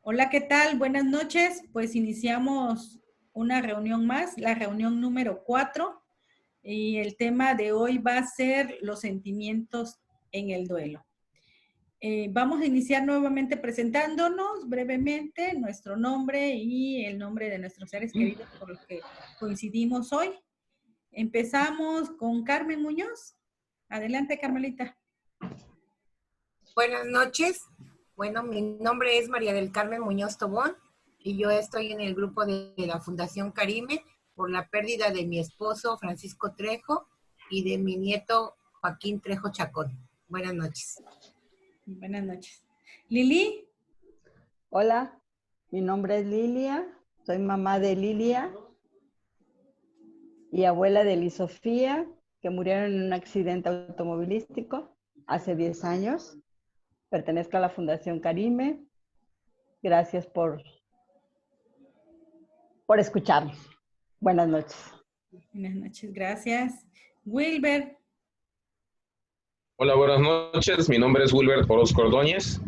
Hola, ¿qué tal? Buenas noches. Pues iniciamos una reunión más, la reunión número 4, y el tema de hoy va a ser los sentimientos en el duelo. Vamos a iniciar nuevamente presentándonos brevemente nuestro nombre y el nombre de nuestros seres queridos por los que coincidimos hoy. Empezamos con Carmen Muñoz. Adelante, Carmelita. Buenas noches. Bueno, mi nombre es María del Carmen Muñoz Tobón y yo estoy en el grupo de la Fundación Carime por la pérdida de mi esposo Francisco Trejo y de mi nieto Joaquín Trejo Chacón. Buenas noches. Buenas noches. Lili. Hola, mi nombre es Lilia, soy mamá de Lilia y abuela de Liz Sofía, que murieron en un accidente automovilístico hace 10 años. Pertenezco a la Fundación Carime. Gracias por escucharnos. Buenas noches. Buenas noches, gracias. Wilber. Hola, buenas noches. Mi nombre es Wilber Orozco Ordóñez.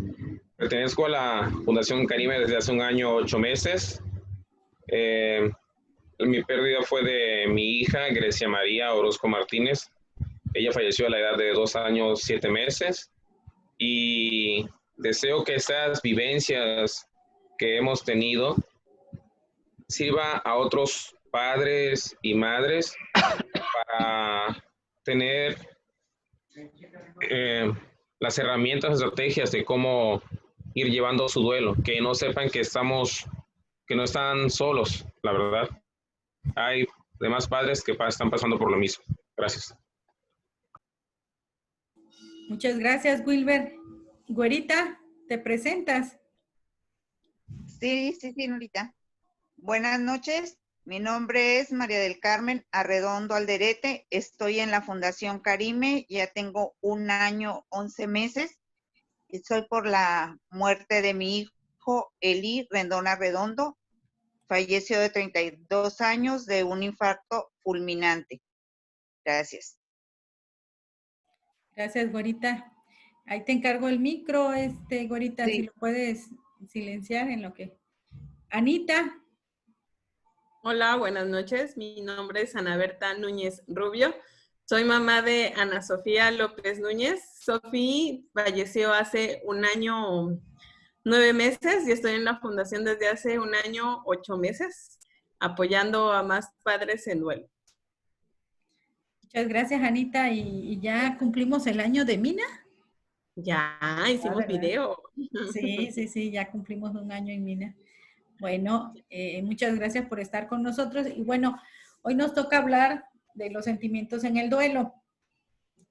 Pertenezco a la Fundación Carime desde hace un año 8 meses. Mi pérdida fue de mi hija, Grecia María Orozco Martínez. Ella falleció a la edad de 2 años 7 meses. Y deseo que estas vivencias que hemos tenido sirva a otros padres y madres para tener las herramientas, estrategias de cómo ir llevando su duelo, que no sepan que no están solos, la verdad. Hay demás padres que están pasando por lo mismo. Gracias. Muchas gracias, Wilber. Güerita, ¿te presentas? Sí, Norita. Buenas noches. Mi nombre es María del Carmen Arredondo Alderete. Estoy en la Fundación Carime. Ya tengo 1 año, 11 meses. Y soy por la muerte de mi hijo, Eli Rendón Arredondo. Falleció de 32 años de un infarto fulminante. Gracias. Gracias, Güerita. Ahí te encargo el micro, Güerita, Sí. si lo puedes silenciar en lo que... Anita. Hola, buenas noches. Mi nombre es Ana Berta Núñez Rubio. Soy mamá de Ana Sofía López Núñez. Sofía falleció hace 1 año, 9 meses y estoy en la fundación desde hace 1 año, 8 meses, apoyando a más padres en duelo. Muchas gracias, Anita. ¿Y ya cumplimos el año de Mina? Ya, hicimos video. Sí, ya cumplimos 1 año en Mina. Bueno, muchas gracias por estar con nosotros. Y bueno, hoy nos toca hablar de los sentimientos en el duelo.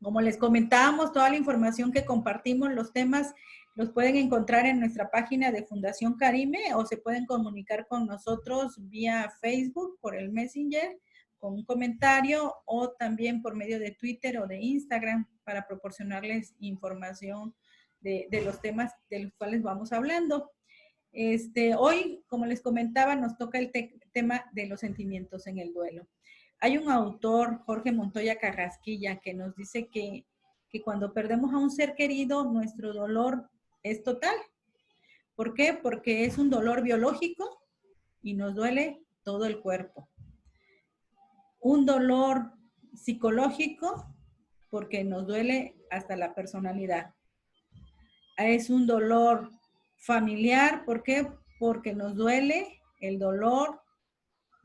Como les comentábamos, toda la información que compartimos, los temas, los pueden encontrar en nuestra página de Fundación Carime o se pueden comunicar con nosotros vía Facebook, por el Messenger, con un comentario o también por medio de Twitter o de Instagram para proporcionarles información de los temas de los cuales vamos hablando. Hoy, como les comentaba, nos toca el tema de los sentimientos en el duelo. Hay un autor, Jorge Montoya Carrasquilla, que nos dice que cuando perdemos a un ser querido, nuestro dolor es total. ¿Por qué? Porque es un dolor biológico y nos duele todo el cuerpo. Un dolor psicológico porque nos duele hasta la personalidad. Es un dolor familiar, ¿por qué? Porque nos duele el dolor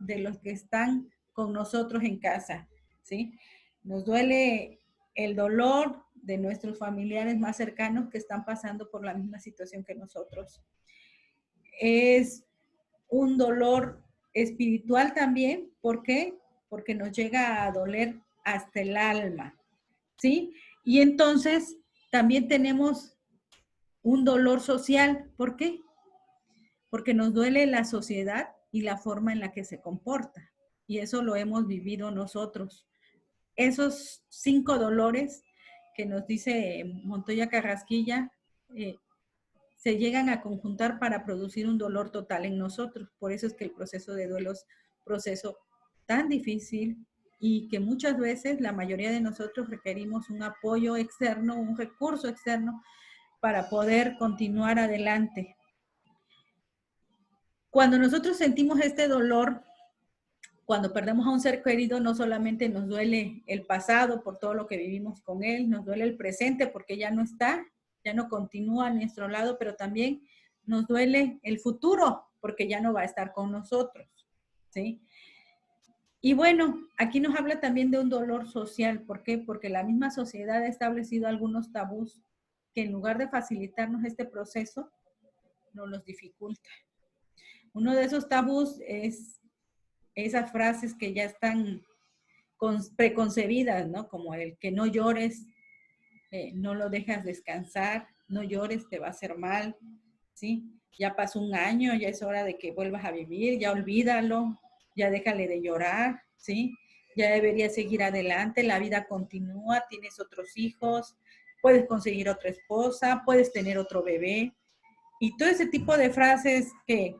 de los que están con nosotros en casa, ¿sí? Nos duele el dolor de nuestros familiares más cercanos que están pasando por la misma situación que nosotros. Es un dolor espiritual también, ¿por qué? Porque nos llega a doler hasta el alma, ¿sí? Y entonces también tenemos un dolor social, ¿por qué? Porque nos duele la sociedad y la forma en la que se comporta. Y eso lo hemos vivido nosotros. Esos 5 dolores que nos dice Montoya Carrasquilla se llegan a conjuntar para producir un dolor total en nosotros. Por eso es que el proceso de duelo es un proceso tan difícil y que muchas veces la mayoría de nosotros requerimos un apoyo externo, un recurso externo para poder continuar adelante. Cuando nosotros sentimos este dolor, cuando perdemos a un ser querido, no solamente nos duele el pasado por todo lo que vivimos con él, nos duele el presente porque ya no está, ya no continúa a nuestro lado, pero también nos duele el futuro porque ya no va a estar con nosotros, ¿sí? Y bueno, aquí nos habla también de un dolor social. ¿Por qué? Porque la misma sociedad ha establecido algunos tabús que en lugar de facilitarnos este proceso, nos los dificulta. Uno de esos tabús es esas frases que ya están preconcebidas, ¿no? Como el que no llores, no lo dejas descansar, no llores, te va a hacer mal, ¿sí? Ya pasó un año, ya es hora de que vuelvas a vivir, ya olvídalo, ya déjale de llorar, ¿sí? Ya deberías seguir adelante, la vida continúa, tienes otros hijos, puedes conseguir otra esposa, puedes tener otro bebé. Y todo ese tipo de frases que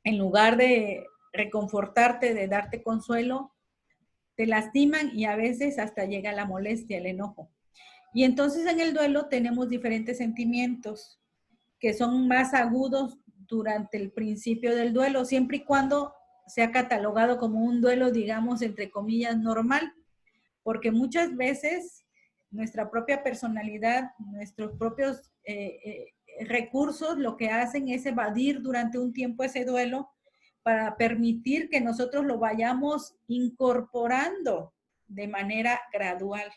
en lugar de reconfortarte, de darte consuelo, te lastiman y a veces hasta llega la molestia, el enojo. Y entonces en el duelo tenemos diferentes sentimientos que son más agudos durante el principio del duelo, siempre y cuando sea catalogado como un duelo, digamos, entre comillas, normal, porque muchas veces nuestra propia personalidad, nuestros propios recursos, lo que hacen es evadir durante un tiempo ese duelo para permitir que nosotros lo vayamos incorporando de manera gradual.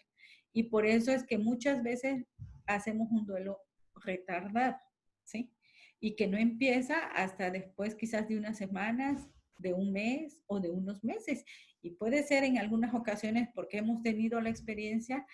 Y por eso es que muchas veces hacemos un duelo retardado, ¿sí? Y que no empieza hasta después quizás de unas semanas, de un mes o de unos meses. Y puede ser en algunas ocasiones porque hemos tenido la experiencia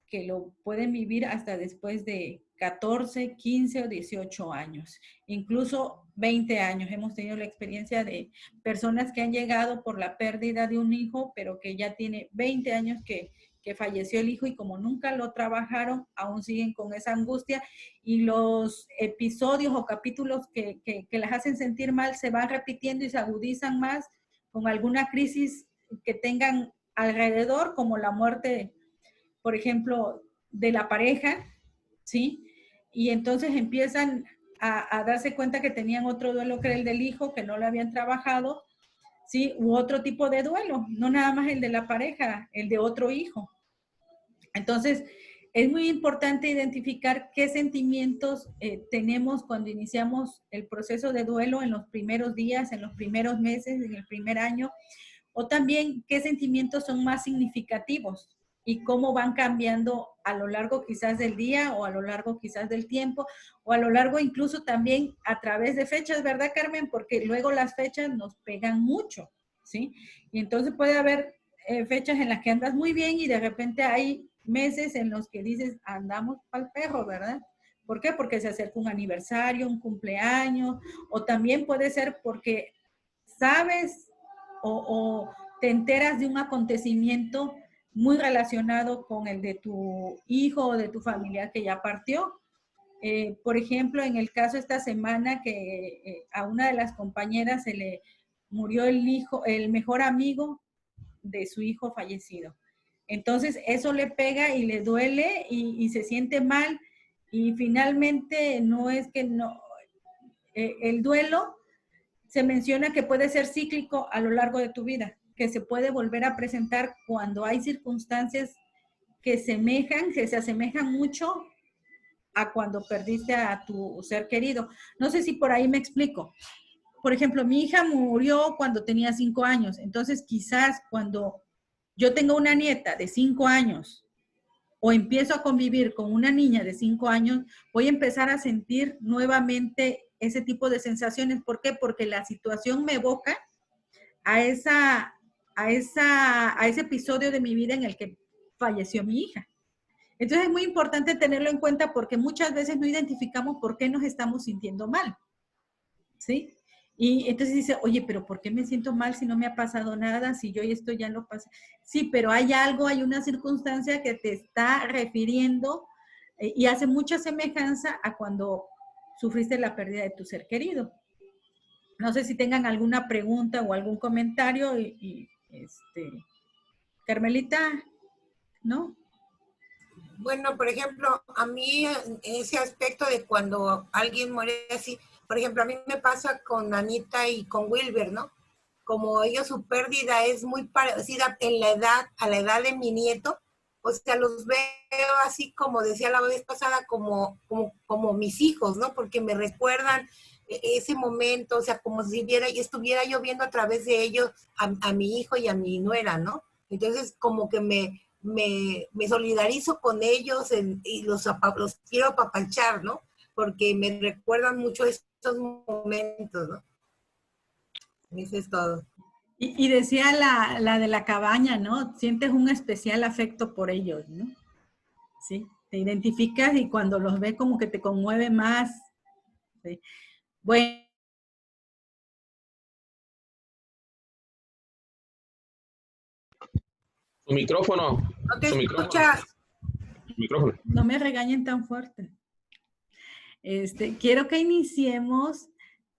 que lo pueden vivir hasta después de 14, 15 o 18 años, incluso 20 años. Hemos tenido la experiencia de personas que han llegado por la pérdida de un hijo, pero que ya tiene 20 años que falleció el hijo y como nunca lo trabajaron, aún siguen con esa angustia y los episodios o capítulos que las hacen sentir mal se van repitiendo y se agudizan más con alguna crisis que tengan alrededor, como la muerte, por ejemplo, de la pareja, ¿sí? Y entonces empiezan a darse cuenta que tenían otro duelo que era el del hijo, que no lo habían trabajado, ¿sí? U otro tipo de duelo, no nada más el de la pareja, el de otro hijo. Entonces, es muy importante identificar qué sentimientos tenemos cuando iniciamos el proceso de duelo en los primeros días, en los primeros meses, en el primer año, o también qué sentimientos son más significativos y cómo van cambiando a lo largo quizás del día o a lo largo quizás del tiempo o a lo largo incluso también a través de fechas, ¿verdad, Carmen? Porque luego las fechas nos pegan mucho, ¿sí? Y entonces puede haber fechas en las que andas muy bien y de repente hay meses en los que dices, andamos pa'l perro, ¿verdad? ¿Por qué? Porque se acerca un aniversario, un cumpleaños, o también puede ser porque sabes o te enteras de un acontecimiento muy relacionado con el de tu hijo o de tu familiar que ya partió. Por ejemplo, en el caso esta semana que a una de las compañeras se le murió el hijo, el mejor amigo de su hijo fallecido. Entonces eso le pega y le duele y se siente mal y finalmente no es que no, el duelo se menciona que puede ser cíclico a lo largo de tu vida, que se puede volver a presentar cuando hay circunstancias que se asemejan mucho a cuando perdiste a tu ser querido. No sé si por ahí me explico. Por ejemplo, mi hija murió cuando tenía 5 años, entonces quizás cuando yo tengo una nieta de 5 años o empiezo a convivir con una niña de 5 años, voy a empezar a sentir nuevamente ese tipo de sensaciones. ¿Por qué? Porque la situación me evoca a ese episodio de mi vida en el que falleció mi hija. Entonces es muy importante tenerlo en cuenta porque muchas veces no identificamos por qué nos estamos sintiendo mal, ¿sí? Y entonces dice, oye, pero ¿por qué me siento mal si no me ha pasado nada? Si yo esto ya lo pasé. Sí, pero hay algo, hay una circunstancia que te está refiriendo y hace mucha semejanza a cuando sufriste la pérdida de tu ser querido. No sé si tengan alguna pregunta o algún comentario Carmelita, ¿no? Bueno, por ejemplo, a mí ese aspecto de cuando alguien muere así, por ejemplo, a mí me pasa con Anita y con Wilber, ¿no? Como ellos, su pérdida es muy parecida en la edad, a la edad de mi nieto, o sea, los veo así como decía la vez pasada, como mis hijos, ¿no? Porque me recuerdan ese momento, o sea, como si estuviera yo viendo a través de ellos a mi hijo y a mi nuera, ¿no? Entonces, como que me solidarizo con ellos y los quiero apapachar, ¿no? Porque me recuerdan mucho estos momentos, ¿no? Eso es todo. Y decía la de la cabaña, ¿no? Sientes un especial afecto por ellos, ¿no? Sí, te identificas y cuando los ves como que te conmueve más. ¿Sí? Bueno. Su micrófono. No te Su micrófono. escuchas. Su micrófono. No me regañen tan fuerte. Quiero que iniciemos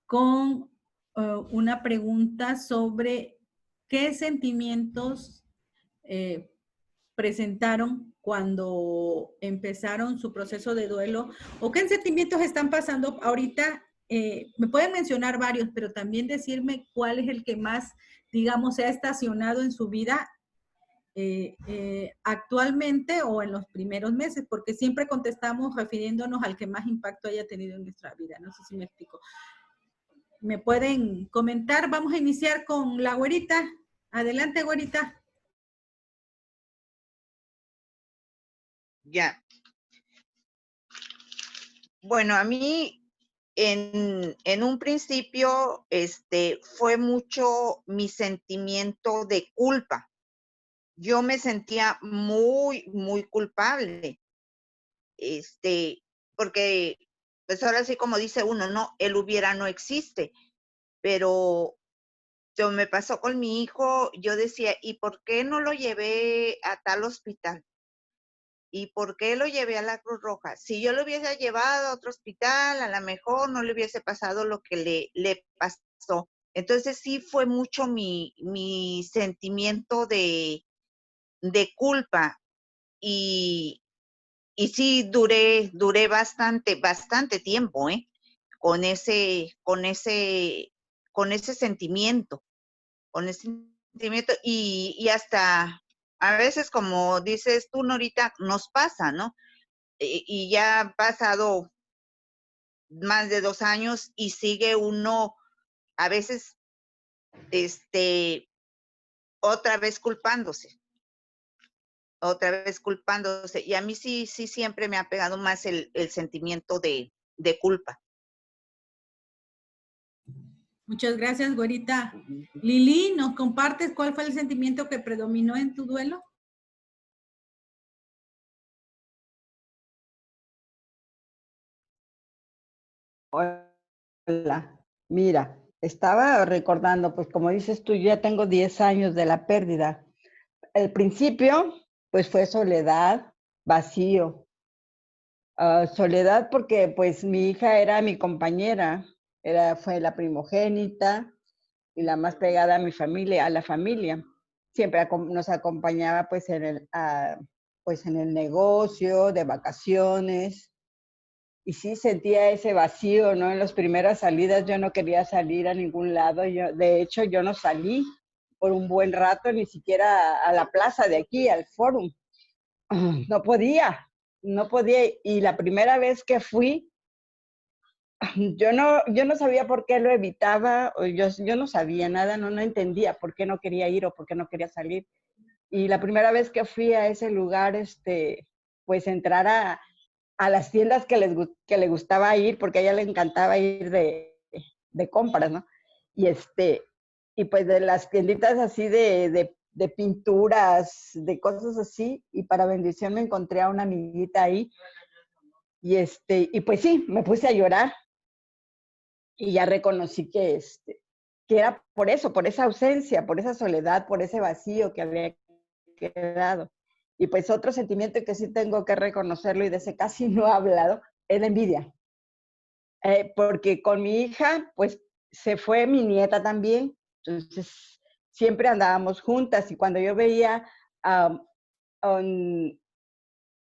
con una pregunta sobre qué sentimientos presentaron cuando empezaron su proceso de duelo o qué sentimientos están pasando ahorita. Me pueden mencionar varios, pero también decirme cuál es el que más, digamos, se ha estacionado en su vida actualmente o en los primeros meses, porque siempre contestamos refiriéndonos al que más impacto haya tenido en nuestra vida. No sé si me explico. ¿Me pueden comentar? Vamos a iniciar con la güerita. Adelante, güerita. Ya. Bueno, a mí en un principio fue mucho mi sentimiento de culpa. Yo me sentía muy, muy culpable. Porque, pues ahora sí como dice uno, no, el hubiera no existe. Pero me pasó con mi hijo, yo decía, ¿y por qué no lo llevé a tal hospital? ¿Y por qué lo llevé a la Cruz Roja? Si yo lo hubiese llevado a otro hospital, a lo mejor no le hubiese pasado lo que le pasó. Entonces sí fue mucho mi sentimiento de culpa y sí duré bastante tiempo, con ese sentimiento, y hasta a veces, como dices tú, Norita, nos pasa, ¿no? Y ya han pasado más de 2 años y sigue uno a veces, otra vez culpándose. Y a mí sí siempre me ha pegado más el sentimiento de culpa. Muchas gracias, güerita. Lili, ¿nos compartes cuál fue el sentimiento que predominó en tu duelo? Hola, mira, estaba recordando, pues como dices tú, yo ya tengo 10 años de la pérdida. Al principio, pues fue soledad, vacío. Soledad porque pues mi hija era mi compañera, fue la primogénita y la más pegada a mi familia, a la familia. Siempre nos acompañaba pues en el negocio, de vacaciones. Y sí sentía ese vacío, ¿no? En las primeras salidas yo no quería salir a ningún lado. De hecho, yo no salí por un buen rato, ni siquiera a la plaza de aquí, al Fórum. No podía. Y la primera vez que fui, yo no sabía por qué lo evitaba, o yo no sabía nada, no entendía por qué no quería ir o por qué no quería salir. Y la primera vez que fui a ese lugar, pues entrar a las tiendas que le gustaba ir, porque a ella le encantaba ir de compras, ¿no? Y pues de las tienditas así de pinturas, de cosas así, y para bendición me encontré a una amiguita ahí, y pues sí, me puse a llorar, y ya reconocí que era por eso, por esa ausencia, por esa soledad, por ese vacío que había quedado. Y pues otro sentimiento que sí tengo que reconocerlo y de ese casi no he hablado, es la envidia. Porque con mi hija, pues se fue mi nieta también, entonces siempre andábamos juntas y cuando yo veía a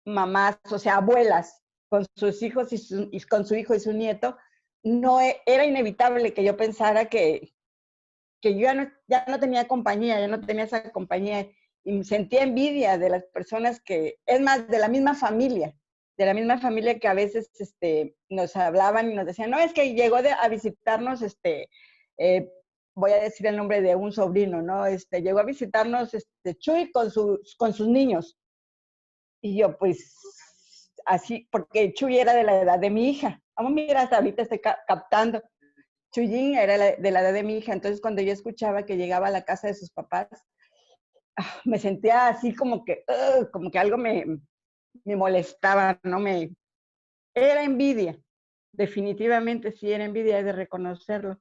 mamás, o sea, abuelas, con sus hijos y con su hijo y su nieto, no era inevitable que yo pensara que yo ya no tenía compañía, ya no tenía esa compañía, y sentía envidia de las personas que, es más, de la misma familia que a veces nos hablaban y nos decían, no, es que llegó a visitarnos, voy a decir el nombre de un sobrino, ¿no? Llegó a visitarnos Chuy con sus niños. Y yo, pues, así, porque Chuy era de la edad de mi hija. Vamos, mira, hasta ahorita estoy captando. Chuyín era de la edad de mi hija, entonces cuando yo escuchaba que llegaba a la casa de sus papás, me sentía así como que algo me molestaba, ¿no? Era envidia, definitivamente sí era envidia, he de reconocerlo.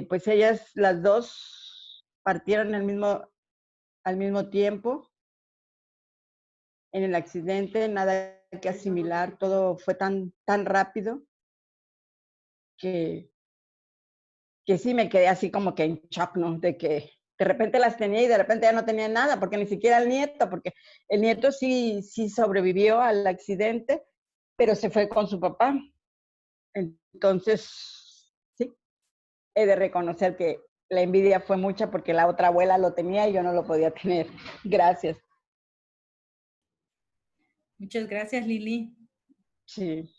Pues ellas, las dos, partieron al mismo tiempo en el accidente, nada que asimilar, todo fue tan rápido que sí me quedé así como que en shock, ¿no? De que de repente las tenía y de repente ya no tenía nada, porque ni siquiera porque el nieto sí sobrevivió al accidente, pero se fue con su papá. Entonces, sí, he de reconocer que la envidia fue mucha porque la otra abuela lo tenía y yo no lo podía tener. Gracias. Muchas gracias, Lili. Sí.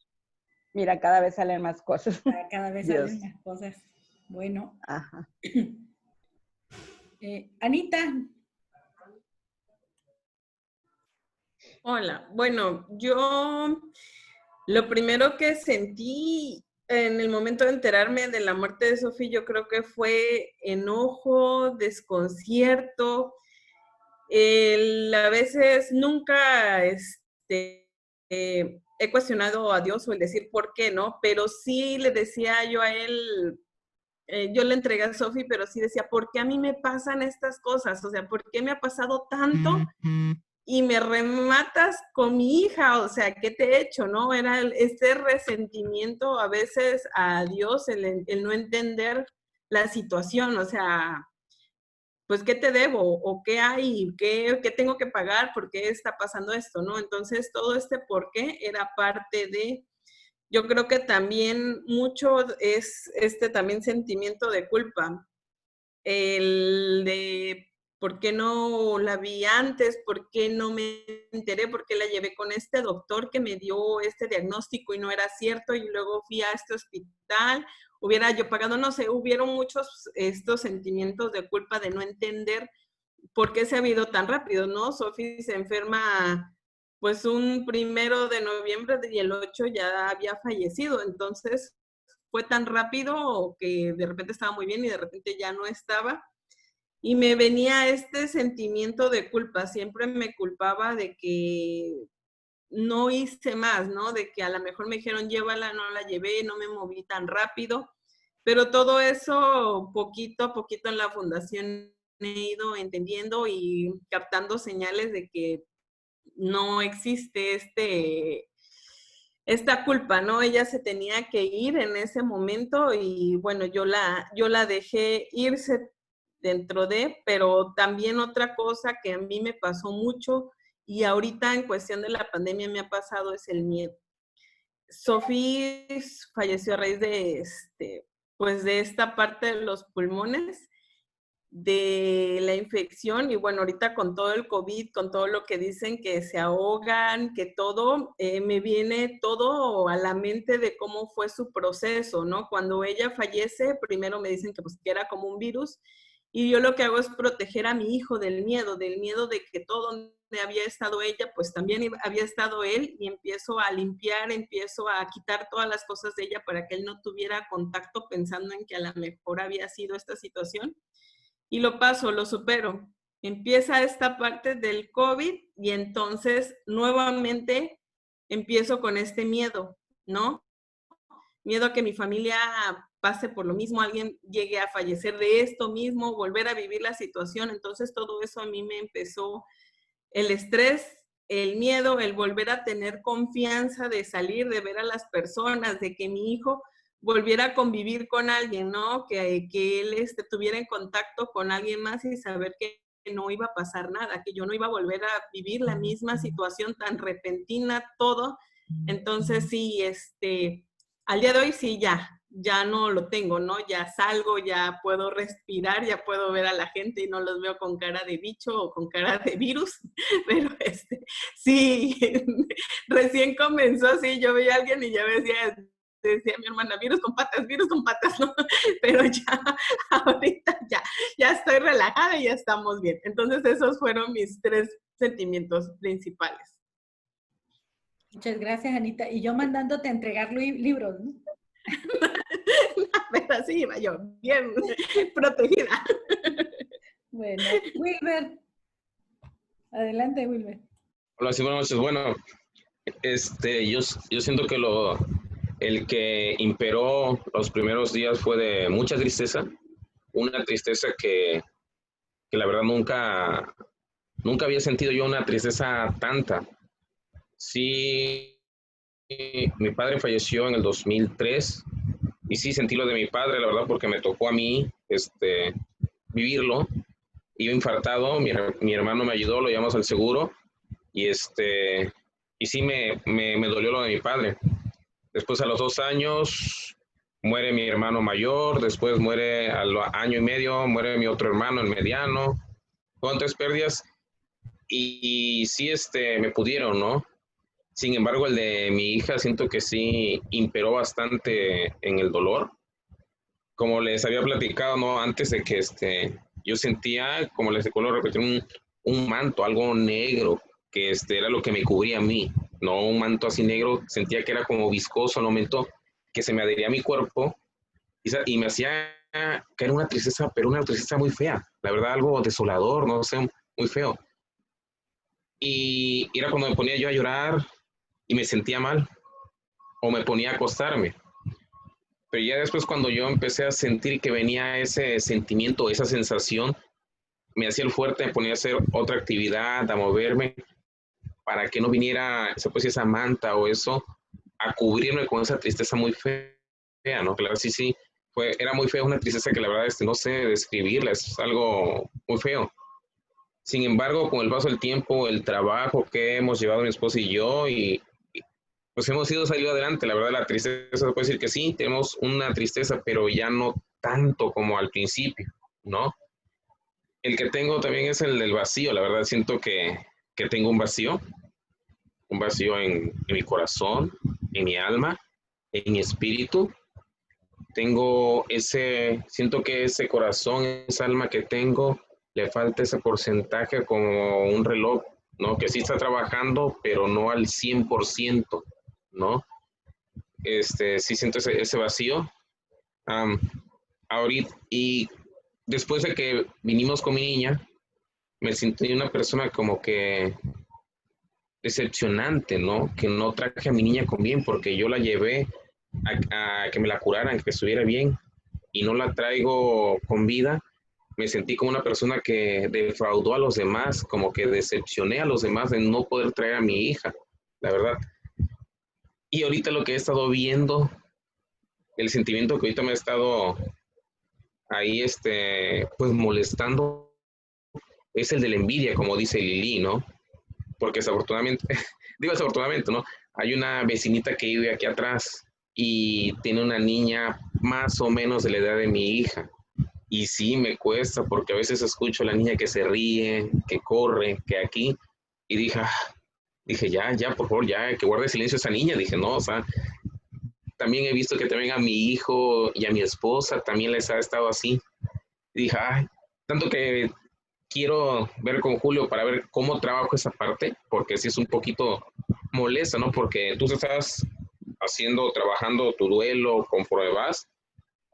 Mira, cada vez salen más cosas. Cada vez Dios. salen más cosas. Bueno. Ajá. Anita. Hola. Bueno, yo lo primero que sentí en el momento de enterarme de la muerte de Sofía, yo creo que fue enojo, desconcierto. A veces nunca he cuestionado a Dios o el decir por qué, ¿no? Pero sí le decía yo a él, yo le entregué a Sofi, pero sí decía, ¿por qué a mí me pasan estas cosas? O sea, ¿por qué me ha pasado tanto? Y me rematas con mi hija, o sea, ¿qué te he hecho, no? Era este resentimiento a veces a Dios, el no entender la situación, o sea, pues, ¿qué te debo? ¿O qué hay? ¿Qué tengo que pagar? ¿Por qué está pasando esto, no? Entonces, todo este por qué era parte de, yo creo que también mucho es también sentimiento de culpa, el de por qué no la vi antes, por qué no me enteré, por qué la llevé con este doctor que me dio este diagnóstico y no era cierto, y luego fui a este hospital, hubiera yo pagado, no sé, hubieron muchos estos sentimientos de culpa de no entender por qué se ha ido tan rápido, ¿no? Sofi se enferma pues un 1 de noviembre y el 8 ya había fallecido, entonces fue tan rápido que de repente estaba muy bien y de repente ya no estaba. Y me venía este sentimiento de culpa, siempre me culpaba de que no hice más, ¿no? De que a lo mejor me dijeron llévala, no la llevé, no me moví tan rápido, pero todo eso poquito a poquito en la fundación he ido entendiendo y captando señales de que no existe esta culpa, ¿no? Ella se tenía que ir en ese momento y bueno, yo la dejé irse dentro de, pero también otra cosa que a mí me pasó mucho y ahorita en cuestión de la pandemia me ha pasado es el miedo. Sofía falleció a raíz de pues de esta parte de los pulmones, de la infección y bueno, ahorita con todo el COVID, con todo lo que dicen que se ahogan, que todo, me viene todo a la mente de cómo fue su proceso, ¿no? Cuando ella fallece, primero me dicen que pues que era como un virus y yo lo que hago es proteger a mi hijo del miedo de que todo donde había estado ella, pues también había estado él y empiezo a limpiar, empiezo a quitar todas las cosas de ella para que él no tuviera contacto pensando en que a lo mejor había sido esta situación. Y lo paso, lo supero. Empieza esta parte del COVID y entonces nuevamente empiezo con este miedo, ¿no? Miedo a que mi familia pase por lo mismo, alguien llegue a fallecer de esto mismo, volver a vivir la situación. Entonces todo eso a mí me empezó el estrés, el miedo, el volver a tener confianza de salir, de ver a las personas, de que mi hijo volviera a convivir con alguien, ¿no? Que él tuviera en contacto con alguien más y saber que no iba a pasar nada, que yo no iba a volver a vivir la misma situación tan repentina, todo. Entonces, sí, al día de hoy sí, ya no lo tengo, ¿no? Ya salgo, ya puedo respirar, ya puedo ver a la gente y no los veo con cara de bicho o con cara de virus, pero sí, recién comenzó así, yo veía a alguien y ya decía mi hermana, virus con patas, ¿no? Pero ya, ahorita ya estoy relajada y ya estamos bien. Entonces esos fueron mis 3 sentimientos principales. Muchas gracias, Anita. Y yo mandándote a entregar libros, ¿no? Pero así iba yo, bien protegida. Bueno, Wilber. Adelante, Wilber. Hola, sí, buenas noches. Bueno, yo siento que el que imperó los primeros días fue de mucha tristeza, una tristeza que la verdad nunca había sentido yo una tristeza tanta. Sí, mi padre falleció en el 2003 y sí sentí lo de mi padre, la verdad, porque me tocó a mí vivirlo. Iba infartado, mi hermano me ayudó, lo llevamos al seguro y y sí me dolió lo de mi padre. Después a los 2 años muere mi hermano mayor, después muere al año y medio, muere mi otro hermano, el mediano, con 3 pérdidas y sí me pudieron, ¿no? Sin embargo, el de mi hija siento que sí imperó bastante en el dolor. Como les había platicado, ¿no? Antes de que yo sentía, como les recuerdo repetir, un manto, algo negro, que era lo que me cubría a mí, no un manto así negro, sentía que era como viscoso en el momento que se me adhería a mi cuerpo y me hacía caer una tristeza, pero una tristeza muy fea, la verdad algo desolador, no sé, muy feo. Y era cuando me ponía yo a llorar y me sentía mal, o me ponía a acostarme. Pero ya después cuando yo empecé a sentir que venía ese sentimiento, esa sensación, me hacía el fuerte, me ponía a hacer otra actividad, a moverme, para que no viniera esa manta o eso a cubrirme con esa tristeza muy fea, ¿no? Claro, sí, era muy fea, una tristeza que la verdad no sé describirla, es algo muy feo. Sin embargo, con el paso del tiempo, el trabajo que hemos llevado mi esposa y yo, pues hemos ido saliendo adelante. La verdad, la tristeza, se puede decir que sí, tenemos una tristeza, pero ya no tanto como al principio, ¿no? El que tengo también es el del vacío. La verdad, siento que tengo un vacío en mi corazón, en mi alma, en mi espíritu. Siento que ese corazón, esa alma que tengo, le falta ese porcentaje como un reloj, ¿no? Que sí está trabajando, pero no al 100%, ¿no? Sí siento ese vacío. Ahorita, y después de que vinimos con mi niña, me sentí una persona como que decepcionante, ¿no? Que no traje a mi niña con bien, porque yo la llevé a que me la curaran, que estuviera bien, y no la traigo con vida. Me sentí como una persona que defraudó a los demás, como que decepcioné a los demás de no poder traer a mi hija, la verdad. Y ahorita lo que he estado viendo, el sentimiento que ahorita me ha estado ahí, pues molestando, es el de la envidia, como dice Lili, ¿no? Porque desafortunadamente, digo desafortunadamente, ¿no? Hay una vecinita que vive aquí atrás y tiene una niña más o menos de la edad de mi hija. Y sí, me cuesta porque a veces escucho a la niña que se ríe, que corre, que aquí, y dije, ya, por favor, ya, que guarde silencio esa niña. Dije, no, o sea, también he visto que también a mi hijo y a mi esposa también les ha estado así. Y dije, tanto que quiero ver con Julio para ver cómo trabajo esa parte, porque sí es un poquito molesta, ¿no? Porque tú estás trabajando tu duelo conforme vas,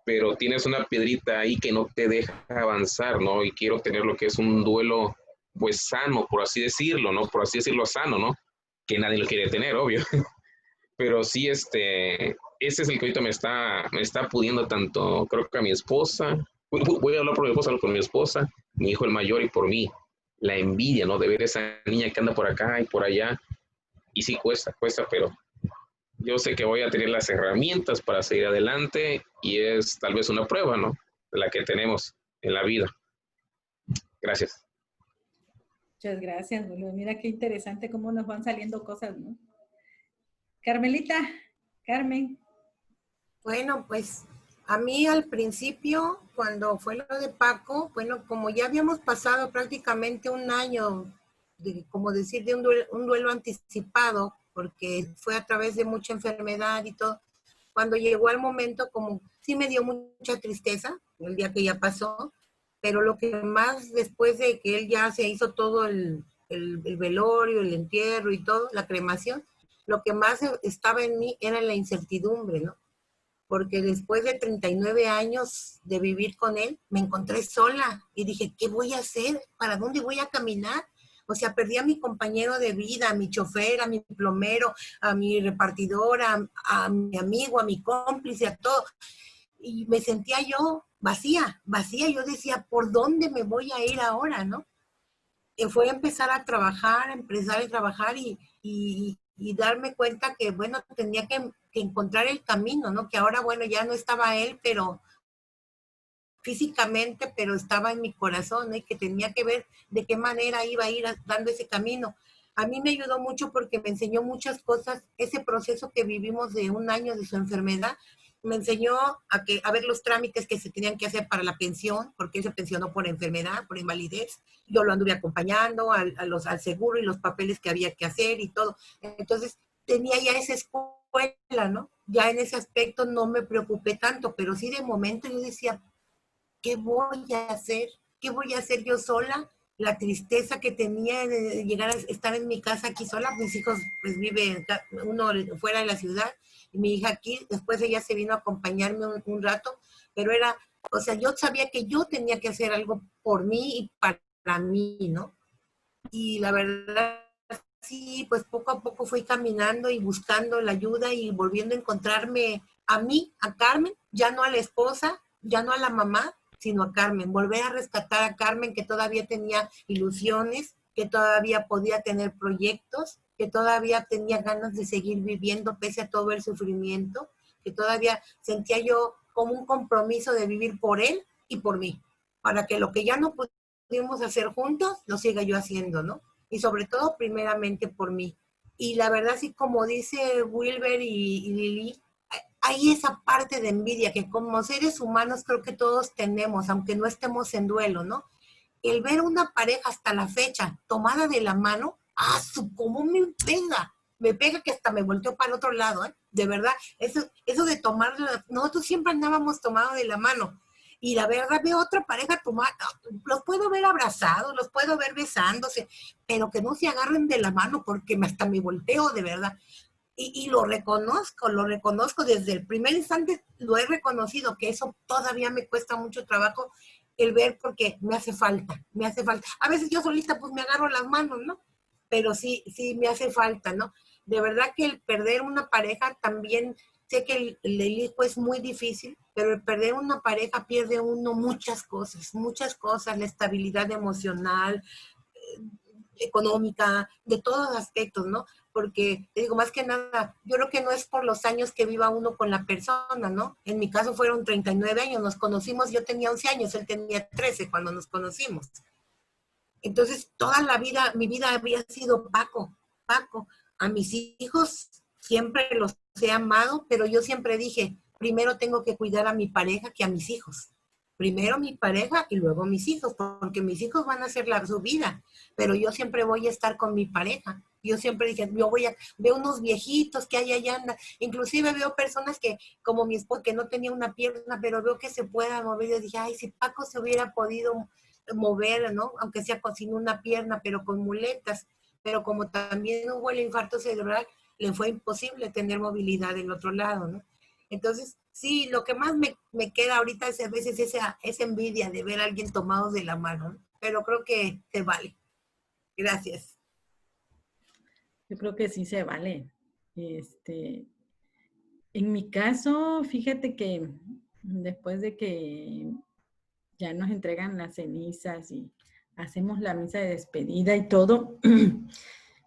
pero tienes una piedrita ahí que no te deja avanzar, ¿no? Y quiero tener lo que es un duelo, pues sano, por así decirlo, ¿no? Por así decirlo, sano, ¿no? Que nadie lo quiere tener, obvio. Pero sí, ese es el que ahorita me está pudiendo tanto, creo que a mi esposa, voy a hablar por mi esposa, por mi esposa, mi hijo el mayor y por mí, la envidia, ¿no? De ver esa niña que anda por acá y por allá, y sí cuesta, pero yo sé que voy a tener las herramientas para seguir adelante y es tal vez una prueba, ¿no? De la que tenemos en la vida. Gracias. Muchas gracias, Julio. Mira qué interesante cómo nos van saliendo cosas, ¿no? Carmelita, Carmen. Bueno, pues a mí al principio, cuando fue lo de Paco, bueno, como ya habíamos pasado prácticamente un año, como decir, de un duelo anticipado, porque fue a través de mucha enfermedad y todo, cuando llegó el momento, como sí me dio mucha tristeza el día que ya pasó, pero lo que más después de que él ya se hizo todo el velorio, el entierro y todo, la cremación, lo que más estaba en mí era la incertidumbre, ¿no? Porque después de 39 años de vivir con él, me encontré sola y dije, ¿qué voy a hacer? ¿Para dónde voy a caminar? O sea, perdí a mi compañero de vida, a mi chofer, a mi plomero, a mi repartidora, a mi amigo, a mi cómplice, a todo. Y me sentía yo vacía, vacía. Yo decía, ¿por dónde me voy a ir ahora, no? Fue empezar a trabajar, empezar a trabajar y darme cuenta que, bueno, tenía que encontrar el camino, ¿no? Que ahora, bueno, ya no estaba él, pero físicamente, pero estaba en mi corazón, ¿no? Y que tenía que ver de qué manera iba a ir dando ese camino. A mí me ayudó mucho porque me enseñó muchas cosas, ese proceso que vivimos de un año de su enfermedad, me enseñó a ver los trámites que se tenían que hacer para la pensión, porque él se pensionó por enfermedad, por invalidez. Yo lo anduve acompañando al seguro y los papeles que había que hacer y todo. Entonces, tenía ya esa escuela, ¿no? Ya en ese aspecto no me preocupé tanto, pero sí de momento yo decía, ¿qué voy a hacer? ¿Qué voy a hacer yo sola? La tristeza que tenía de llegar a estar en mi casa aquí sola, mis hijos pues viven uno fuera de la ciudad y mi hija aquí, después ella se vino a acompañarme un rato, pero era, o sea, yo sabía que yo tenía que hacer algo por mí y para mí, ¿no? Y la verdad, sí, pues poco a poco fui caminando y buscando la ayuda y volviendo a encontrarme a mí, a Carmen, ya no a la esposa, ya no a la mamá, sino a Carmen, volver a rescatar a Carmen que todavía tenía ilusiones, que todavía podía tener proyectos, que todavía tenía ganas de seguir viviendo pese a todo el sufrimiento, que todavía sentía yo como un compromiso de vivir por él y por mí, para que lo que ya no pudimos hacer juntos, lo siga yo haciendo, ¿no? Y sobre todo, primeramente por mí. Y la verdad, sí, como dice Wilber y Lili, hay esa parte de envidia que como seres humanos creo que todos tenemos, aunque no estemos en duelo, ¿no? El ver una pareja hasta la fecha tomada de la mano, ¡ah, cómo me pega que hasta me volteó para el otro lado, ¿eh? De verdad, eso de tomarla, nosotros siempre andábamos tomados de la mano, y la verdad veo otra pareja tomada, los puedo ver abrazados, los puedo ver besándose, pero que no se agarren de la mano porque hasta me volteo de verdad. Y lo reconozco desde el primer instante, lo he reconocido, que eso todavía me cuesta mucho trabajo el ver porque me hace falta. A veces yo solita pues me agarro las manos, ¿no? Pero sí me hace falta, ¿no? De verdad que el perder una pareja también, sé que el hijo es muy difícil, pero el perder una pareja pierde uno muchas cosas, la estabilidad emocional, económica, de todos los aspectos, ¿no? Porque, te digo, más que nada, yo creo que no es por los años que viva uno con la persona, ¿no? En mi caso fueron 39 años, nos conocimos, yo tenía 11 años, él tenía 13 cuando nos conocimos. Entonces, toda la vida, mi vida había sido Paco. A mis hijos siempre los he amado, pero yo siempre dije, primero tengo que cuidar a mi pareja que a mis hijos. Primero mi pareja y luego mis hijos, porque mis hijos van a hacer su vida, pero yo siempre voy a estar con mi pareja. Yo siempre dije, veo unos viejitos que hay allá, inclusive veo personas que, como mi esposo, que no tenía una pierna, pero veo que se pueda mover. Yo dije, ay, si Paco se hubiera podido mover, ¿no? Aunque sea sin una pierna, pero con muletas. Pero como también hubo el infarto cerebral, le fue imposible tener movilidad del otro lado, ¿no? Entonces, sí, lo que más me queda ahorita es a veces esa envidia de ver a alguien tomado de la mano, ¿no? Pero creo que se vale. Gracias. Yo creo que sí se vale. En mi caso, fíjate que después de que ya nos entregan las cenizas y hacemos la misa de despedida y todo,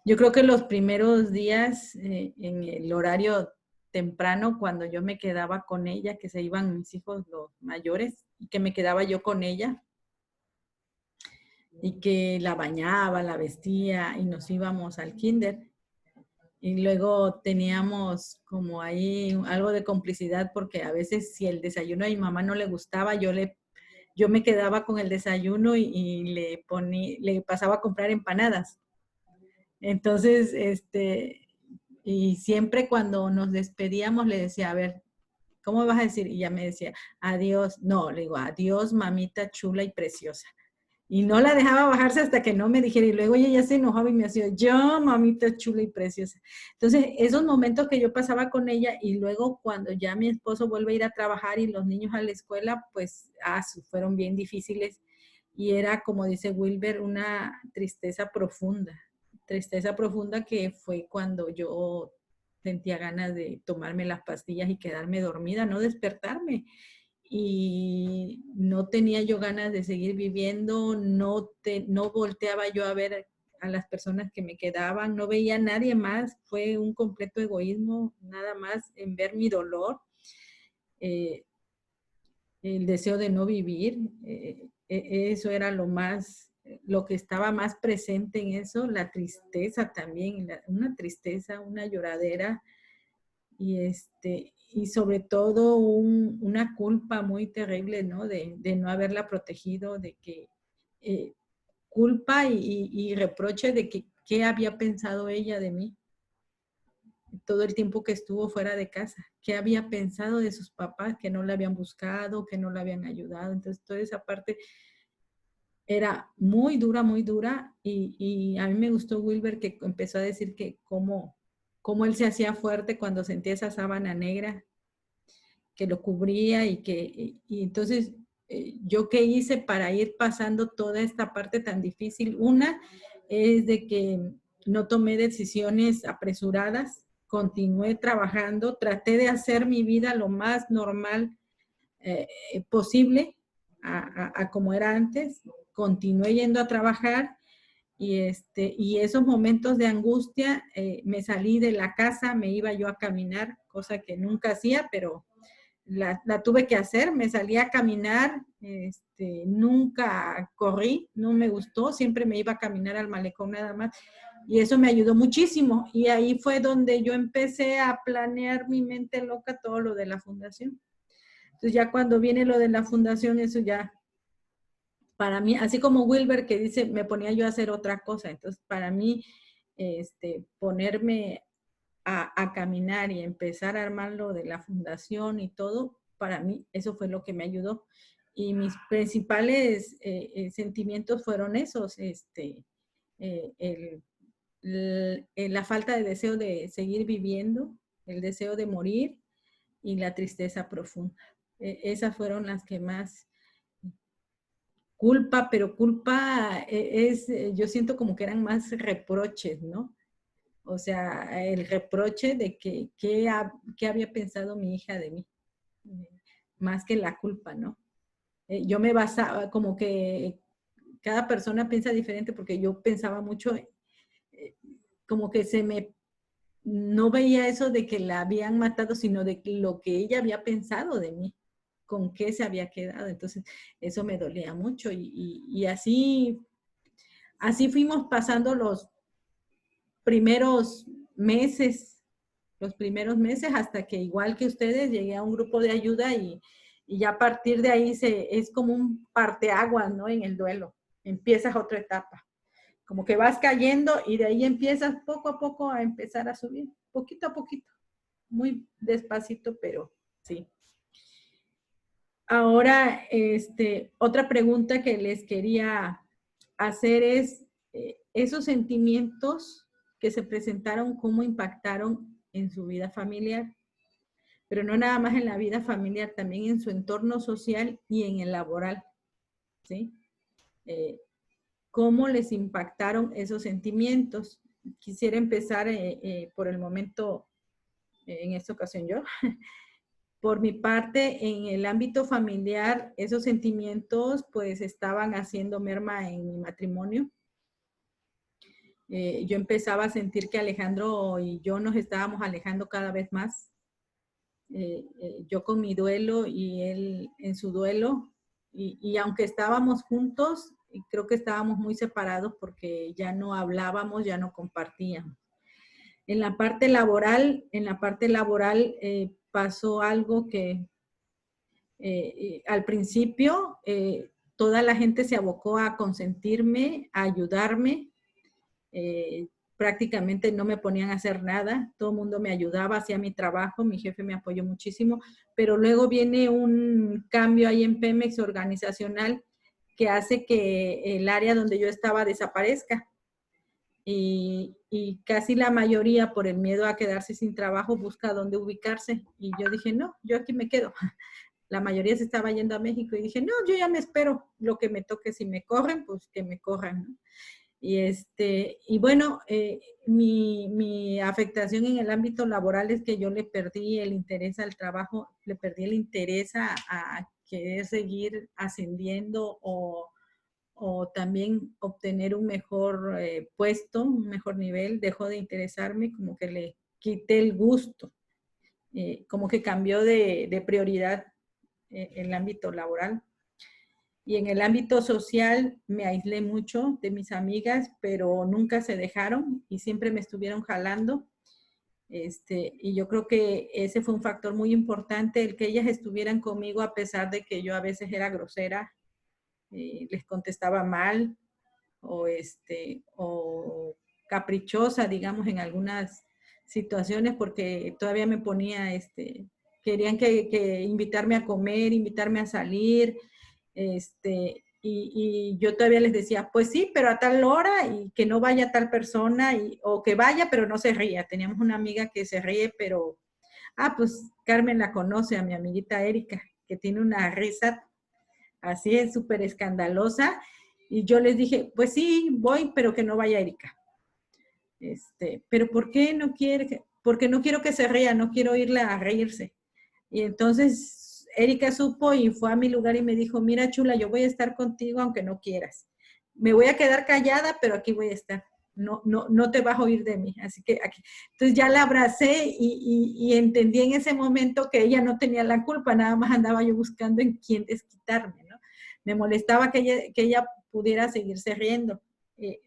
yo creo que los primeros días en el horario temprano, cuando yo me quedaba con ella, que se iban mis hijos los mayores y que me quedaba yo con ella y que la bañaba, la vestía y nos íbamos al kinder. Y luego teníamos como ahí algo de complicidad porque a veces si el desayuno a mi mamá no le gustaba, yo me quedaba con el desayuno y le pasaba a comprar empanadas. Entonces, y siempre cuando nos despedíamos le decía, a ver, ¿cómo vas a decir? Y ella me decía, adiós. No, le digo, adiós, mamita chula y preciosa. Y no la dejaba bajarse hasta que no me dijera. Y luego ella ya se enojaba y me hacía, yo, mamita chula y preciosa. Entonces, esos momentos que yo pasaba con ella y luego cuando ya mi esposo vuelve a ir a trabajar y los niños a la escuela, pues, fueron bien difíciles. Y era, como dice Wilber, una tristeza profunda. Tristeza profunda que fue cuando yo sentía ganas de tomarme las pastillas y quedarme dormida, no despertarme. Y no tenía yo ganas de seguir viviendo, no volteaba yo a ver a las personas que me quedaban, no veía a nadie más, fue un completo egoísmo, nada más en ver mi dolor, el deseo de no vivir, eso era lo que estaba más presente en eso, la tristeza también, una tristeza, una lloradera, y sobre todo una culpa muy terrible, ¿no? De no haberla protegido, de que culpa y reproche de que qué había pensado ella de mí todo el tiempo que estuvo fuera de casa, qué había pensado de sus papás que no la habían buscado, que no la habían ayudado. Entonces toda esa parte era muy dura y a mí me gustó Wilber que empezó a decir que cómo él se hacía fuerte cuando sentía esa sábana negra que lo cubría y entonces yo qué hice para ir pasando toda esta parte tan difícil. Una es de que no tomé decisiones apresuradas, continué trabajando, traté de hacer mi vida lo más normal posible a como era antes, continué yendo a trabajar y esos momentos de angustia me salí de la casa, me iba yo a caminar, cosa que nunca hacía, pero la tuve que hacer, me salí a caminar, nunca corrí, no me gustó, siempre me iba a caminar al malecón nada más y eso me ayudó muchísimo y ahí fue donde yo empecé a planear mi mente loca todo lo de la fundación. Entonces ya cuando viene lo de la fundación, eso ya para mí, así como Wilber que dice, me ponía yo a hacer otra cosa, entonces para mí ponerme a caminar y empezar a armar lo de la fundación y todo, para mí eso fue lo que me ayudó. Y mis principales sentimientos fueron esos, la falta de deseo de seguir viviendo, el deseo de morir y la tristeza profunda. Esas fueron las que más culpa, pero culpa yo siento como que eran más reproches, ¿no? O sea, el reproche de que qué había pensado mi hija de mí, más que la culpa, ¿no? Yo me basaba, como que cada persona piensa diferente porque yo pensaba mucho, como que no veía eso de que la habían matado, sino de lo que ella había pensado de mí, con qué se había quedado. Entonces, eso me dolía mucho y así fuimos pasando los primeros meses hasta que igual que ustedes llegué a un grupo de ayuda y ya a partir de ahí es como un parteaguas, ¿no? En el duelo, empiezas otra etapa, como que vas cayendo y de ahí empiezas poco a poco a empezar a subir, poquito a poquito, muy despacito, pero sí. Ahora, otra pregunta que les quería hacer es, esos sentimientos que se presentaron, ¿cómo impactaron en su vida familiar? Pero no nada más en la vida familiar, también en su entorno social y en el laboral, ¿sí? ¿Cómo les impactaron esos sentimientos? Quisiera empezar por el momento, en esta ocasión yo. Por mi parte, en el ámbito familiar, esos sentimientos pues estaban haciendo merma en mi matrimonio. Yo empezaba a sentir que Alejandro y yo nos estábamos alejando cada vez más. Yo con mi duelo y él en su duelo. Y aunque estábamos juntos, creo que estábamos muy separados porque ya no hablábamos, ya no compartíamos. En la parte laboral pasó algo que al principio toda la gente se abocó a consentirme, a ayudarme. Prácticamente no me ponían a hacer nada, todo el mundo me ayudaba, hacía mi trabajo, mi jefe me apoyó muchísimo, pero luego viene un cambio ahí en Pemex organizacional que hace que el área donde yo estaba desaparezca. Y casi la mayoría, por el miedo a quedarse sin trabajo, busca dónde ubicarse. Y yo dije, no, yo aquí me quedo. La mayoría se estaba yendo a México y dije, no, yo ya me espero lo que me toque. Si me corren, pues que me corran, ¿no? Y bueno, mi afectación en el ámbito laboral es que yo le perdí el interés al trabajo, le perdí el interés a querer seguir ascendiendo o también obtener un mejor puesto, un mejor nivel. Dejó de interesarme, como que le quité el gusto, como que cambió de prioridad el ámbito laboral. Y en el ámbito social me aislé mucho de mis amigas, pero nunca se dejaron y siempre me estuvieron jalando. Y yo creo que ese fue un factor muy importante, el que ellas estuvieran conmigo a pesar de que yo a veces era grosera, les contestaba mal o caprichosa, digamos, en algunas situaciones, porque todavía me ponía, querían que invitarme a comer, invitarme a salir, y yo todavía les decía, pues sí, pero a tal hora y que no vaya tal persona, o que vaya, pero no se ría. Teníamos una amiga que se ríe, pero, pues Carmen la conoce, a mi amiguita Erika, que tiene una risa así, es súper escandalosa, y yo les dije, pues sí, voy, pero que no vaya Erika. Pero ¿por qué no quiere? Porque no quiero que se ría, no quiero irla a reírse. Y entonces Erika supo y fue a mi lugar y me dijo, mira chula, yo voy a estar contigo aunque no quieras. Me voy a quedar callada, pero aquí voy a estar. No te vas a oír de mí. Así que aquí. Entonces ya la abracé y entendí en ese momento que ella no tenía la culpa, nada más andaba yo buscando en quién desquitarme, ¿no? Me molestaba que ella pudiera seguirse riendo.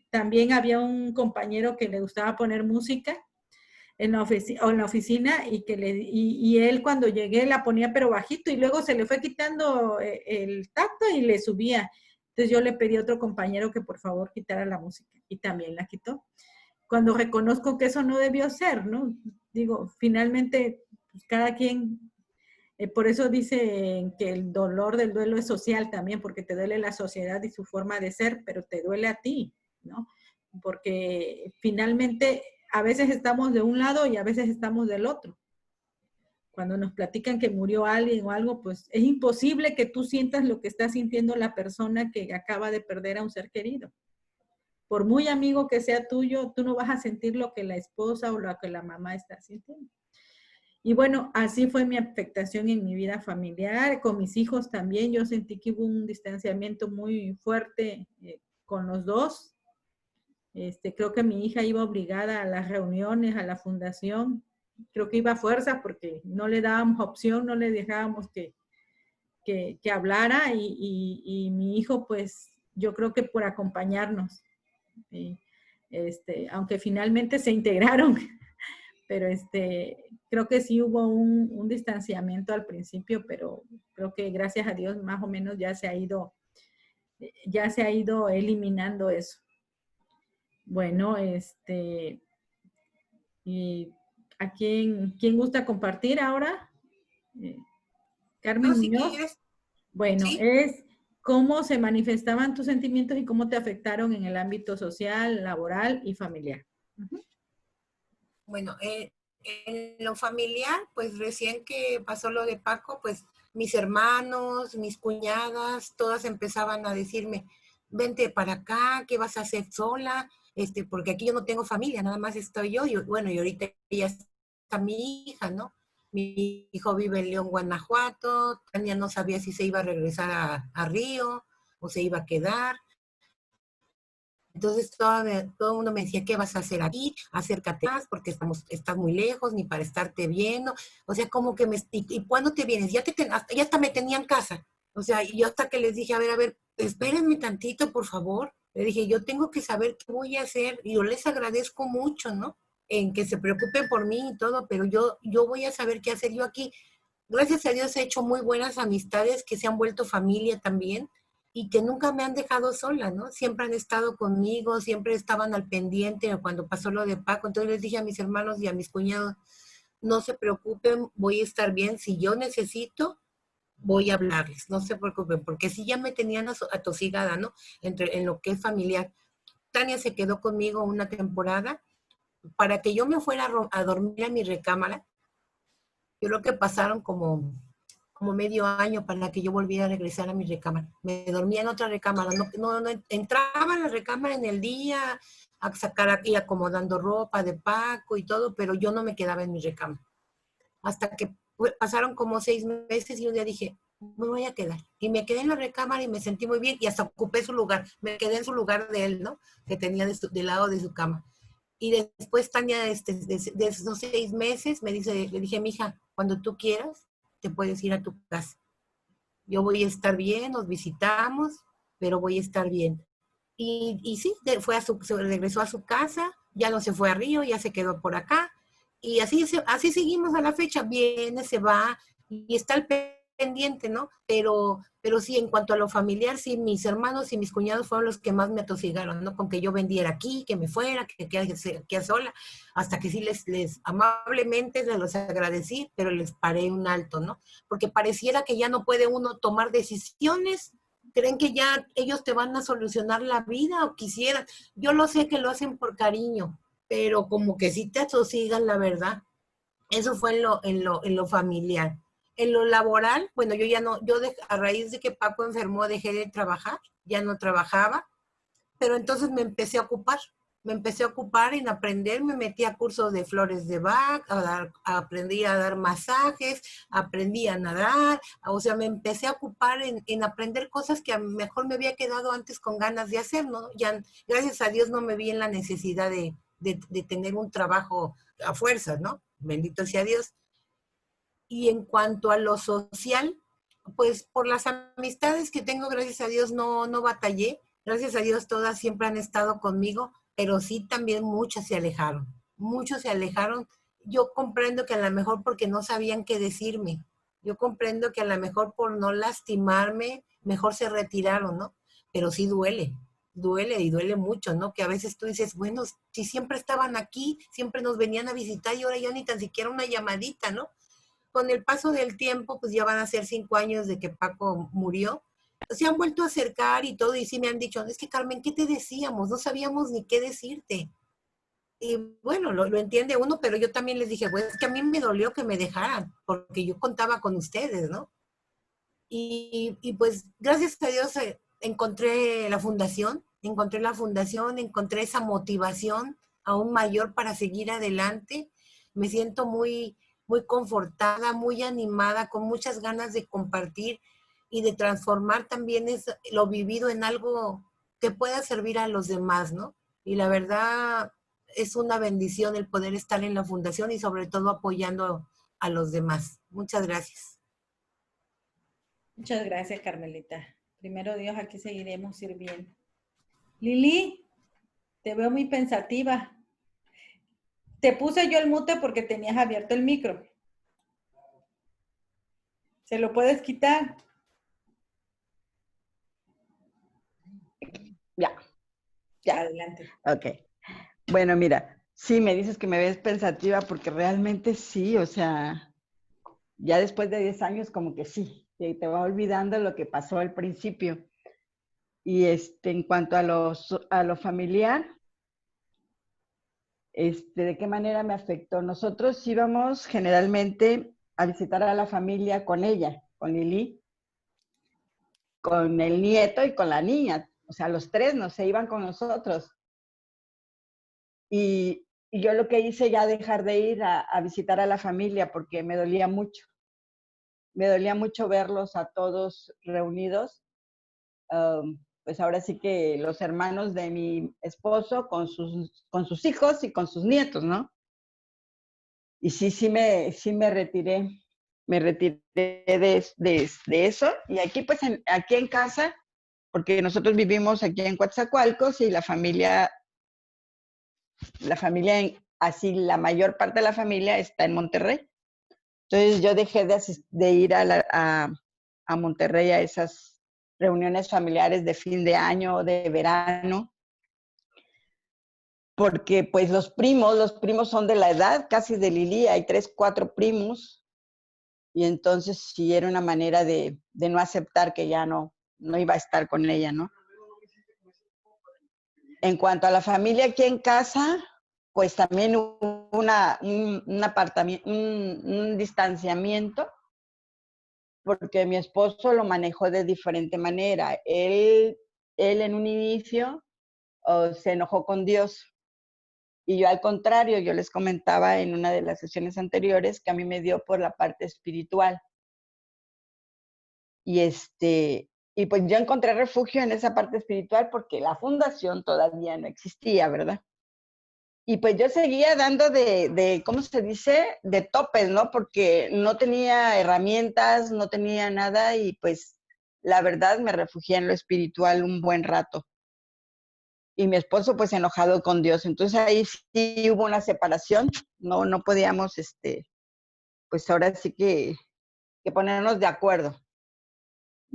También había un compañero que le gustaba poner música en la oficina y él cuando llegué la ponía pero bajito y luego se le fue quitando el tacto y le subía. Entonces yo le pedí a otro compañero que por favor quitara la música y también la quitó. Cuando reconozco que eso no debió ser, ¿no? Digo, finalmente pues, cada quien, por eso dicen que el dolor del duelo es social también, porque te duele la sociedad y su forma de ser, pero te duele a ti, ¿no? Porque finalmente a veces estamos de un lado y a veces estamos del otro. Cuando nos platican que murió alguien o algo, pues es imposible que tú sientas lo que está sintiendo la persona que acaba de perder a un ser querido. Por muy amigo que sea tuyo, tú no vas a sentir lo que la esposa o lo que la mamá está sintiendo. Y bueno, así fue mi afectación en mi vida familiar. Con mis hijos también, yo sentí que hubo un distanciamiento muy fuerte con los dos. Creo que mi hija iba obligada a las reuniones, a la fundación. Creo que iba a fuerza porque no le dábamos opción, no le dejábamos que hablara y mi hijo, pues, yo creo que por acompañarnos. Aunque finalmente se integraron, pero creo que sí hubo un distanciamiento al principio, pero creo que gracias a Dios más o menos ya se ha ido eliminando eso. Bueno, ¿y a quién gusta compartir ahora? Carmen No, si Muñoz. quieres. Bueno, ¿Sí? es cómo se manifestaban tus sentimientos y cómo te afectaron en el ámbito social, laboral y familiar. Bueno, en lo familiar, pues recién que pasó lo de Paco, pues mis hermanos, mis cuñadas, todas empezaban a decirme, vente para acá, ¿qué vas a hacer sola? Porque aquí yo no tengo familia, nada más estoy yo. Y bueno, y ahorita ya está mi hija, ¿no? Mi hijo vive en León, Guanajuato. Tania no sabía si se iba a regresar a Río o se iba a quedar. Entonces todo el mundo me decía, ¿qué vas a hacer aquí? Acércate más porque estás muy lejos, ni para estarte viendo. O sea, como que ¿y cuándo te vienes? Ya hasta me tenían casa. O sea, y yo hasta que les dije, a ver, espérenme tantito, por favor. Le dije, yo tengo que saber qué voy a hacer y yo les agradezco mucho, ¿no? en que se preocupen por mí y todo, pero yo voy a saber qué hacer yo aquí. Gracias a Dios he hecho muy buenas amistades que se han vuelto familia también y que nunca me han dejado sola, ¿no? Siempre han estado conmigo, siempre estaban al pendiente cuando pasó lo de Paco. Entonces les dije a mis hermanos y a mis cuñados, no se preocupen, voy a estar bien. Si yo necesito, voy a hablarles, no se preocupen, porque si ya me tenían atosigada, ¿no? En lo que es familiar. Tania se quedó conmigo una temporada para que yo me fuera a dormir a mi recámara. Yo creo que pasaron como medio año para que yo volviera a regresar a mi recámara. Me dormía en otra recámara, no entraba en la recámara en el día a sacar aquí acomodando ropa de Paco y todo, pero yo no me quedaba en mi recámara. Hasta que pasaron como 6 meses y un día dije, me voy a quedar. Y me quedé en la recámara y me sentí muy bien y hasta ocupé su lugar. Me quedé en su lugar de él, ¿no? Que tenía del lado de su cama. Y después Tania, de esos 6 meses, le dije, mija, cuando tú quieras, te puedes ir a tu casa. Yo voy a estar bien, nos visitamos, pero voy a estar bien. Y sí, regresó a su casa, ya no se fue a Río, ya se quedó por acá. Y así seguimos a la fecha, viene, se va, y está al pendiente, ¿no? Pero sí, en cuanto a lo familiar, sí, mis hermanos y mis cuñados fueron los que más me atosigaron, ¿no? Con que yo vendiera aquí, que me fuera, que quedara sola, hasta que sí les amablemente se los agradecí, pero les paré un alto, ¿no? Porque pareciera que ya no puede uno tomar decisiones, creen que ya ellos te van a solucionar la vida o quisieran. Yo lo sé que lo hacen por cariño, pero como que sí te atosigan, la verdad. Eso fue en lo familiar. En lo laboral, bueno, yo ya no, a raíz de que Paco enfermó dejé de trabajar, ya no trabajaba, pero entonces me empecé a ocupar en aprender, me metí a cursos de flores de Bach, aprendí a dar masajes, aprendí a nadar, o sea, me empecé a ocupar en aprender cosas que a lo mejor me había quedado antes con ganas de hacer, ¿no? Ya, gracias a Dios no me vi en la necesidad de tener un trabajo a fuerzas, ¿no? Bendito sea Dios. Y en cuanto a lo social, pues por las amistades que tengo, gracias a Dios, no batallé. Gracias a Dios todas siempre han estado conmigo, pero sí también muchas se alejaron. Muchos se alejaron. Yo comprendo que a lo mejor porque no sabían qué decirme. Yo comprendo que a lo mejor por no lastimarme, mejor se retiraron, ¿no? Pero sí duele y duele mucho, ¿no? Que a veces tú dices, bueno, si siempre estaban aquí, siempre nos venían a visitar y ahora ya ni tan siquiera una llamadita, ¿no? Con el paso del tiempo, pues ya van a ser 5 años de que Paco murió, se han vuelto a acercar y todo, y sí me han dicho, es que Carmen, ¿qué te decíamos? No sabíamos ni qué decirte. Y bueno, lo entiende uno, pero yo también les dije, pues es que a mí me dolió que me dejaran, porque yo contaba con ustedes, ¿no? Y pues gracias a Dios encontré la fundación, encontré esa motivación aún mayor para seguir adelante. Me siento muy, muy confortada, muy animada, con muchas ganas de compartir y de transformar también lo vivido en algo que pueda servir a los demás, ¿no? Y la verdad es una bendición el poder estar en la fundación y sobre todo apoyando a los demás. Muchas gracias. Muchas gracias, Carmelita. Primero Dios, aquí seguiremos sirviendo. Lili, te veo muy pensativa. Te puse yo el mute porque tenías abierto el micro. ¿Se lo puedes quitar? Ya. Adelante. Ok. Bueno, mira, sí, me dices que me ves pensativa porque realmente sí, o sea, ya después de 10 años como que sí, te va olvidando lo que pasó al principio. Y en cuanto a lo familiar, ¿de qué manera me afectó? Nosotros íbamos generalmente a visitar a la familia con ella, con Lili, con el nieto y con la niña. O sea, los tres no se iban con nosotros. Y yo lo que hice ya dejar de ir a visitar a la familia porque me dolía mucho. Me dolía mucho verlos a todos reunidos. Pues ahora sí que los hermanos de mi esposo con sus hijos y con sus nietos, ¿no? Y sí me retiré de eso. Y aquí, pues, aquí en casa, porque nosotros vivimos aquí en Coatzacoalcos y la familia así la mayor parte de la familia está en Monterrey. Entonces yo dejé de ir a Monterrey a esas reuniones familiares de fin de año, de verano, porque pues los primos son de la edad casi de Lili, hay 3, 4 primos, y entonces sí era una manera de no aceptar que ya no iba a estar con ella, ¿no? En cuanto a la familia aquí en casa, pues también hubo un distanciamiento, porque mi esposo lo manejó de diferente manera. Él en un inicio se enojó con Dios. Y yo al contrario, yo les comentaba en una de las sesiones anteriores que a mí me dio por la parte espiritual. Y pues yo encontré refugio en esa parte espiritual porque la fundación todavía no existía, ¿verdad? Y pues yo seguía dando ¿cómo se dice? De topes, ¿no? Porque no tenía herramientas, no tenía nada y pues la verdad me refugié en lo espiritual un buen rato. Y mi esposo pues enojado con Dios. Entonces ahí sí hubo una separación, no podíamos, pues ahora sí que ponernos de acuerdo.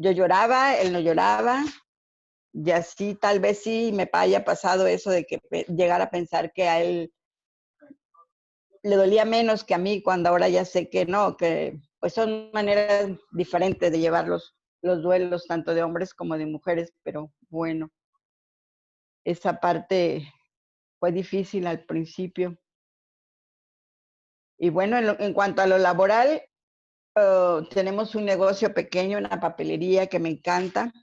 Yo lloraba, él no lloraba, y así tal vez sí me haya pasado eso de que llegar a pensar que a él le dolía menos que a mí, cuando ahora ya sé que no, que pues son maneras diferentes de llevar los duelos, tanto de hombres como de mujeres, pero bueno, esa parte fue difícil al principio. Y bueno, en cuanto a lo laboral, tenemos un negocio pequeño, una papelería que me encanta,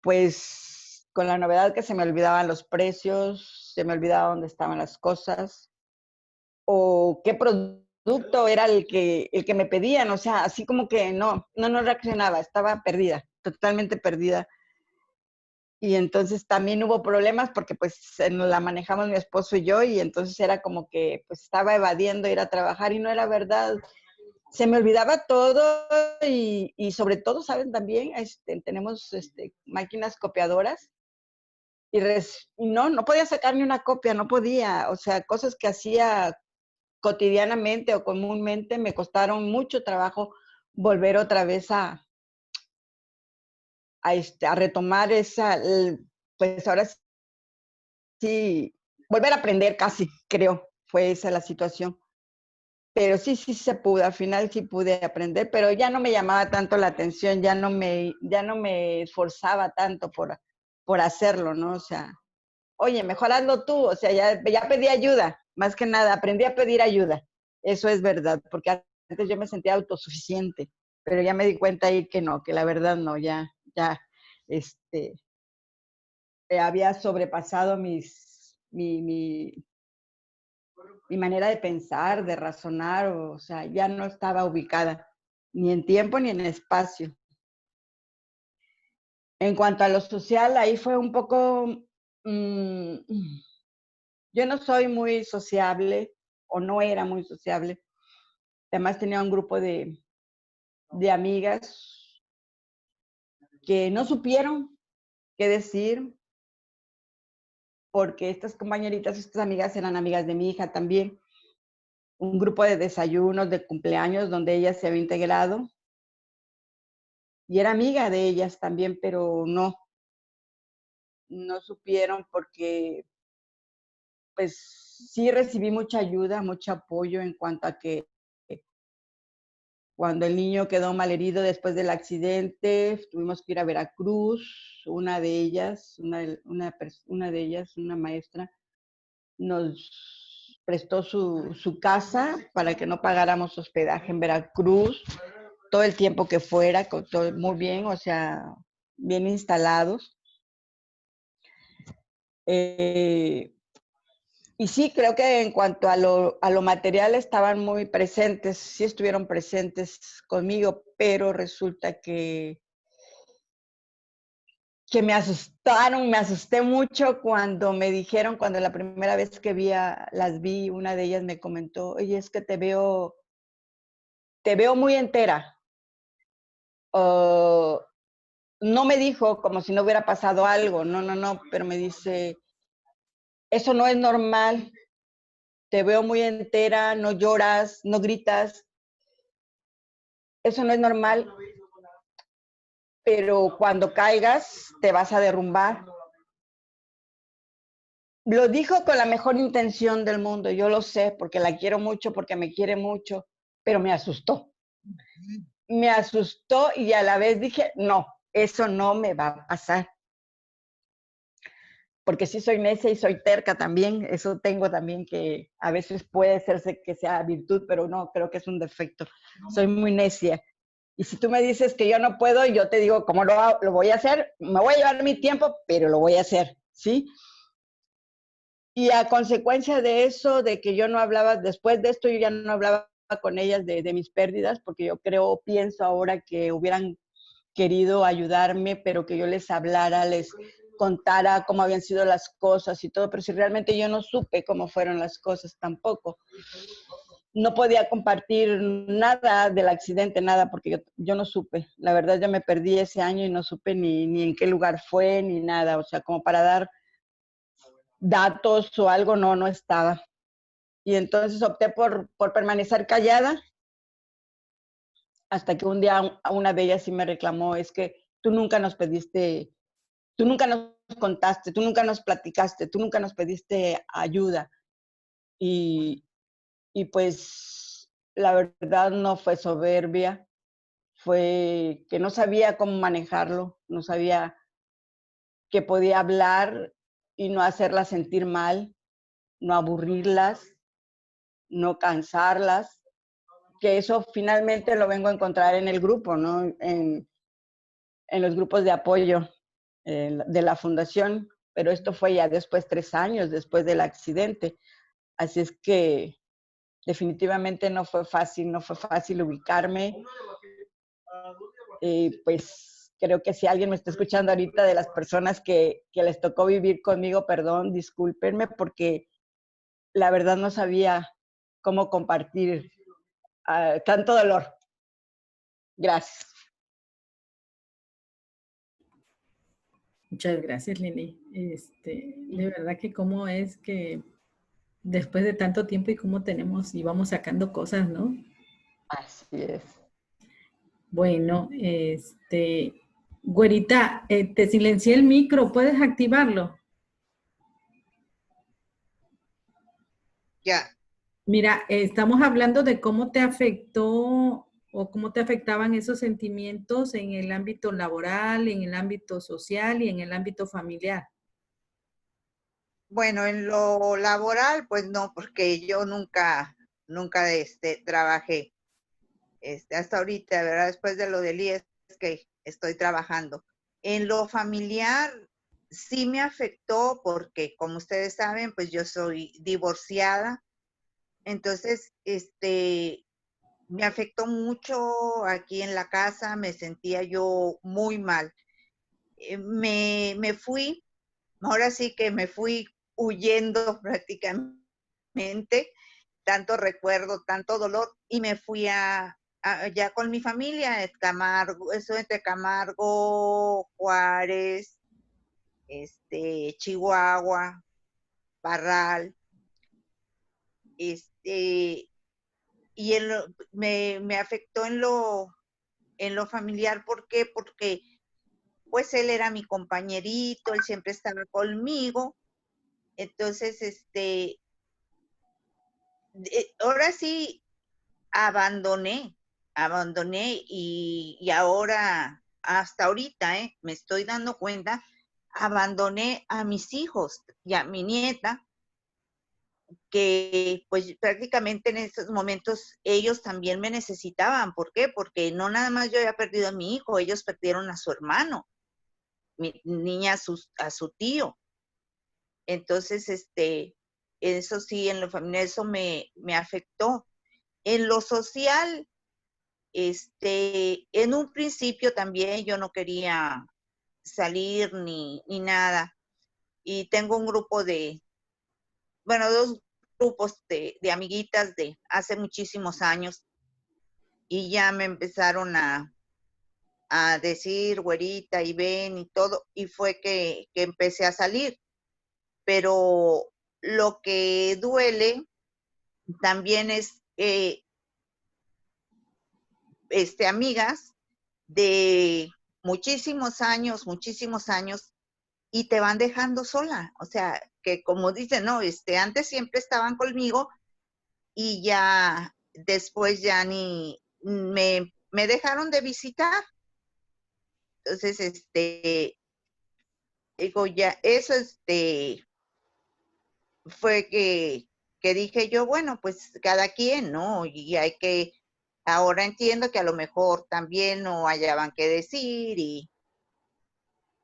pues con la novedad que se me olvidaban los precios, se me olvidaba dónde estaban las cosas, o qué producto era el que me pedían, o sea, así como que no reaccionaba, estaba perdida, totalmente perdida. Y entonces también hubo problemas porque pues la manejamos mi esposo y yo, y entonces era como que pues estaba evadiendo ir a trabajar y no era verdad. Se me olvidaba todo y sobre todo, ¿saben? También tenemos máquinas copiadoras y no podía sacar ni una copia, no podía. O sea, cosas que hacía cotidianamente o comúnmente me costaron mucho trabajo volver otra vez a retomar pues ahora sí, volver a aprender casi, creo, fue esa la situación. Pero sí se pudo, al final sí pude aprender, pero ya no me llamaba tanto la atención, ya no me esforzaba tanto por hacerlo, ¿no? O sea, oye, mejor hazlo tú, o sea, ya pedí ayuda, más que nada, aprendí a pedir ayuda, eso es verdad, porque antes yo me sentía autosuficiente, pero ya me di cuenta ahí que no, que la verdad no, ya, había sobrepasado mi manera de pensar, de razonar, o sea, ya no estaba ubicada, ni en tiempo ni en espacio. En cuanto a lo social, ahí fue un poco, yo no soy muy sociable, o no era muy sociable. Además tenía un grupo de amigas que no supieron qué decir, porque estas compañeritas, estas amigas eran amigas de mi hija también. Un grupo de desayunos, de cumpleaños, donde ella se había integrado. Y era amiga de ellas también, pero no supieron porque, pues, sí recibí mucha ayuda, mucho apoyo en cuanto a que cuando el niño quedó malherido después del accidente, tuvimos que ir a Veracruz. Una de ellas, una maestra, nos prestó su casa para que no pagáramos hospedaje en Veracruz todo el tiempo que fuera, todo muy bien, o sea, bien instalados. Y sí, creo que en cuanto a lo material estaban muy presentes, sí estuvieron presentes conmigo, pero resulta que me asustaron, me asusté mucho cuando me dijeron, cuando la primera vez que las vi, una de ellas me comentó, oye, es que te veo muy entera. No me dijo como si no hubiera pasado algo, no, pero me dice, eso no es normal. te veo muy entera, no lloras, no gritas. Eso no es normal, pero cuando caigas te vas a derrumbar. Lo dijo con la mejor intención del mundo, yo lo sé, porque la quiero mucho, porque me quiere mucho, pero me asustó. Me asustó y a la vez dije, no, eso no me va a pasar. Porque sí soy necia y soy terca también, eso tengo también que a veces puede serse que sea virtud, pero no, creo que es un defecto. Soy muy necia. Y si tú me dices que yo no puedo, yo te digo, ¿cómo lo voy a hacer? Me voy a llevar mi tiempo, pero lo voy a hacer, ¿sí? Y a consecuencia de eso, de que yo no hablaba, después de esto yo ya no hablaba con ellas de mis pérdidas, porque yo pienso ahora que hubieran querido ayudarme, pero que yo les hablara, les contara cómo habían sido las cosas y todo, pero si realmente yo no supe cómo fueron las cosas tampoco. No podía compartir nada del accidente, nada, porque yo no supe. La verdad, yo me perdí ese año y no supe ni en qué lugar fue, ni nada. O sea, como para dar datos o algo, no estaba. Y entonces opté por permanecer callada hasta que un día una de ellas sí me reclamó, es que tú nunca nos pediste, tú nunca nos contaste, tú nunca nos platicaste, tú nunca nos pediste ayuda. Y pues la verdad no fue soberbia, fue que no sabía cómo manejarlo, no sabía que podía hablar y no hacerlas sentir mal, no aburrirlas, no cansarlas, que eso finalmente lo vengo a encontrar en el grupo, ¿no? En los grupos de apoyo de la fundación, pero esto fue ya después, 3 años después del accidente. Así es que definitivamente no fue fácil ubicarme. Pues creo que si alguien me está escuchando ahorita de las personas que les tocó vivir conmigo, perdón, discúlpenme, porque la verdad no sabía cómo compartir tanto dolor. Gracias. Muchas gracias, Lili. De verdad que cómo es que después de tanto tiempo y cómo tenemos y vamos sacando cosas, ¿no? Así es. Bueno, güerita, te silencié el micro, ¿puedes activarlo? Ya. Mira, estamos hablando de cómo te afectó o cómo te afectaban esos sentimientos en el ámbito laboral, en el ámbito social y en el ámbito familiar. Bueno, en lo laboral, pues no, porque yo nunca trabajé. Hasta ahorita, ¿verdad? Después de lo del IES que estoy trabajando. En lo familiar, sí me afectó porque, como ustedes saben, pues yo soy divorciada. Entonces, me afectó mucho aquí en la casa, me sentía yo muy mal. Me fui, ahora sí que me fui huyendo prácticamente, tanto recuerdo, tanto dolor, y me fui ya con mi familia, Camargo, eso entre Camargo, Juárez, Chihuahua, Parral, y me afectó en lo familiar. ¿Por qué? Porque pues él era mi compañerito, él siempre estaba conmigo. Entonces, ahora sí abandoné y ahora, hasta ahorita, me estoy dando cuenta, abandoné a mis hijos y a mi nieta, que pues prácticamente en estos momentos ellos también me necesitaban. ¿Por qué? Porque no nada más yo había perdido a mi hijo, ellos perdieron a su hermano, mi niña a su tío. Entonces, eso sí, en lo familiar, eso me afectó. En lo social, en un principio también yo no quería salir ni nada. Y tengo un grupo dos grupos de amiguitas de hace muchísimos años, y ya me empezaron a decir güerita y ven y todo, y fue que empecé a salir. Pero lo que duele también es amigas de muchísimos años, y te van dejando sola. O sea, que como dicen, no, antes siempre estaban conmigo y ya después ya ni me dejaron de visitar. Entonces, digo, ya, eso fue que dije yo, bueno, pues cada quien, ¿no? Y hay que, ahora entiendo que a lo mejor también no hallaban qué decir y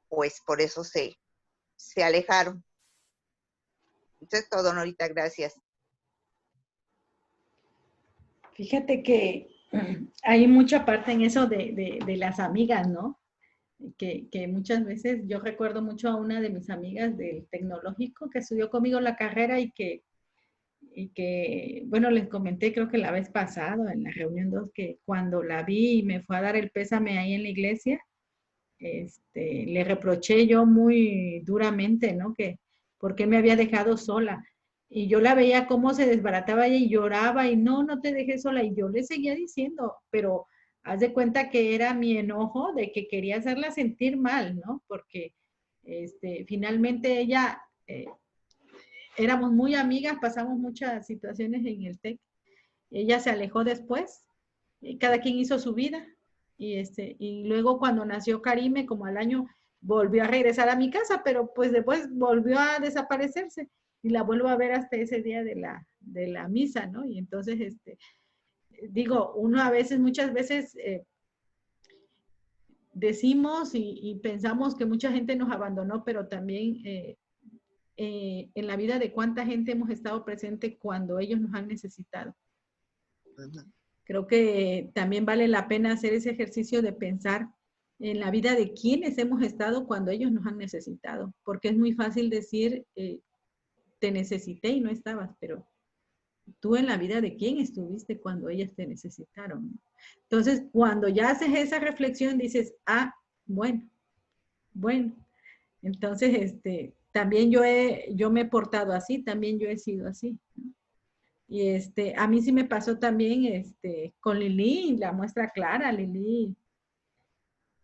pues por eso se alejaron. Eso es todo, Norita, gracias. Fíjate que hay mucha parte en eso de las amigas, ¿no? Que muchas veces, yo recuerdo mucho a una de mis amigas del tecnológico que estudió conmigo la carrera y que, bueno, les comenté creo que la vez pasada en la reunión 2 que cuando la vi y me fue a dar el pésame ahí en la iglesia, le reproché yo muy duramente, ¿no? Que por qué me había dejado sola. Y yo la veía cómo se desbarataba ella y lloraba y no te dejé sola. Y yo le seguía diciendo, pero haz de cuenta que era mi enojo de que quería hacerla sentir mal, ¿no? Porque finalmente ella, éramos muy amigas, pasamos muchas situaciones en el TEC. Ella se alejó después, cada quien hizo su vida. Y luego cuando nació Karime, como al año, volvió a regresar a mi casa, pero pues después volvió a desaparecerse y la vuelvo a ver hasta ese día de la misa, ¿no? Y entonces, digo, uno a veces, muchas veces decimos y pensamos que mucha gente nos abandonó, pero también en la vida de cuánta gente hemos estado presente cuando ellos nos han necesitado. Creo que también vale la pena hacer ese ejercicio de pensar en la vida de quienes hemos estado cuando ellos nos han necesitado, porque es muy fácil decir, te necesité y no estabas, pero tú en la vida de quién estuviste cuando ellas te necesitaron. Entonces, cuando ya haces esa reflexión, dices, bueno, entonces, también yo me he portado así, también yo he sido así, ¿no? Y a mí sí me pasó también con Lili, la muestra clara. Lili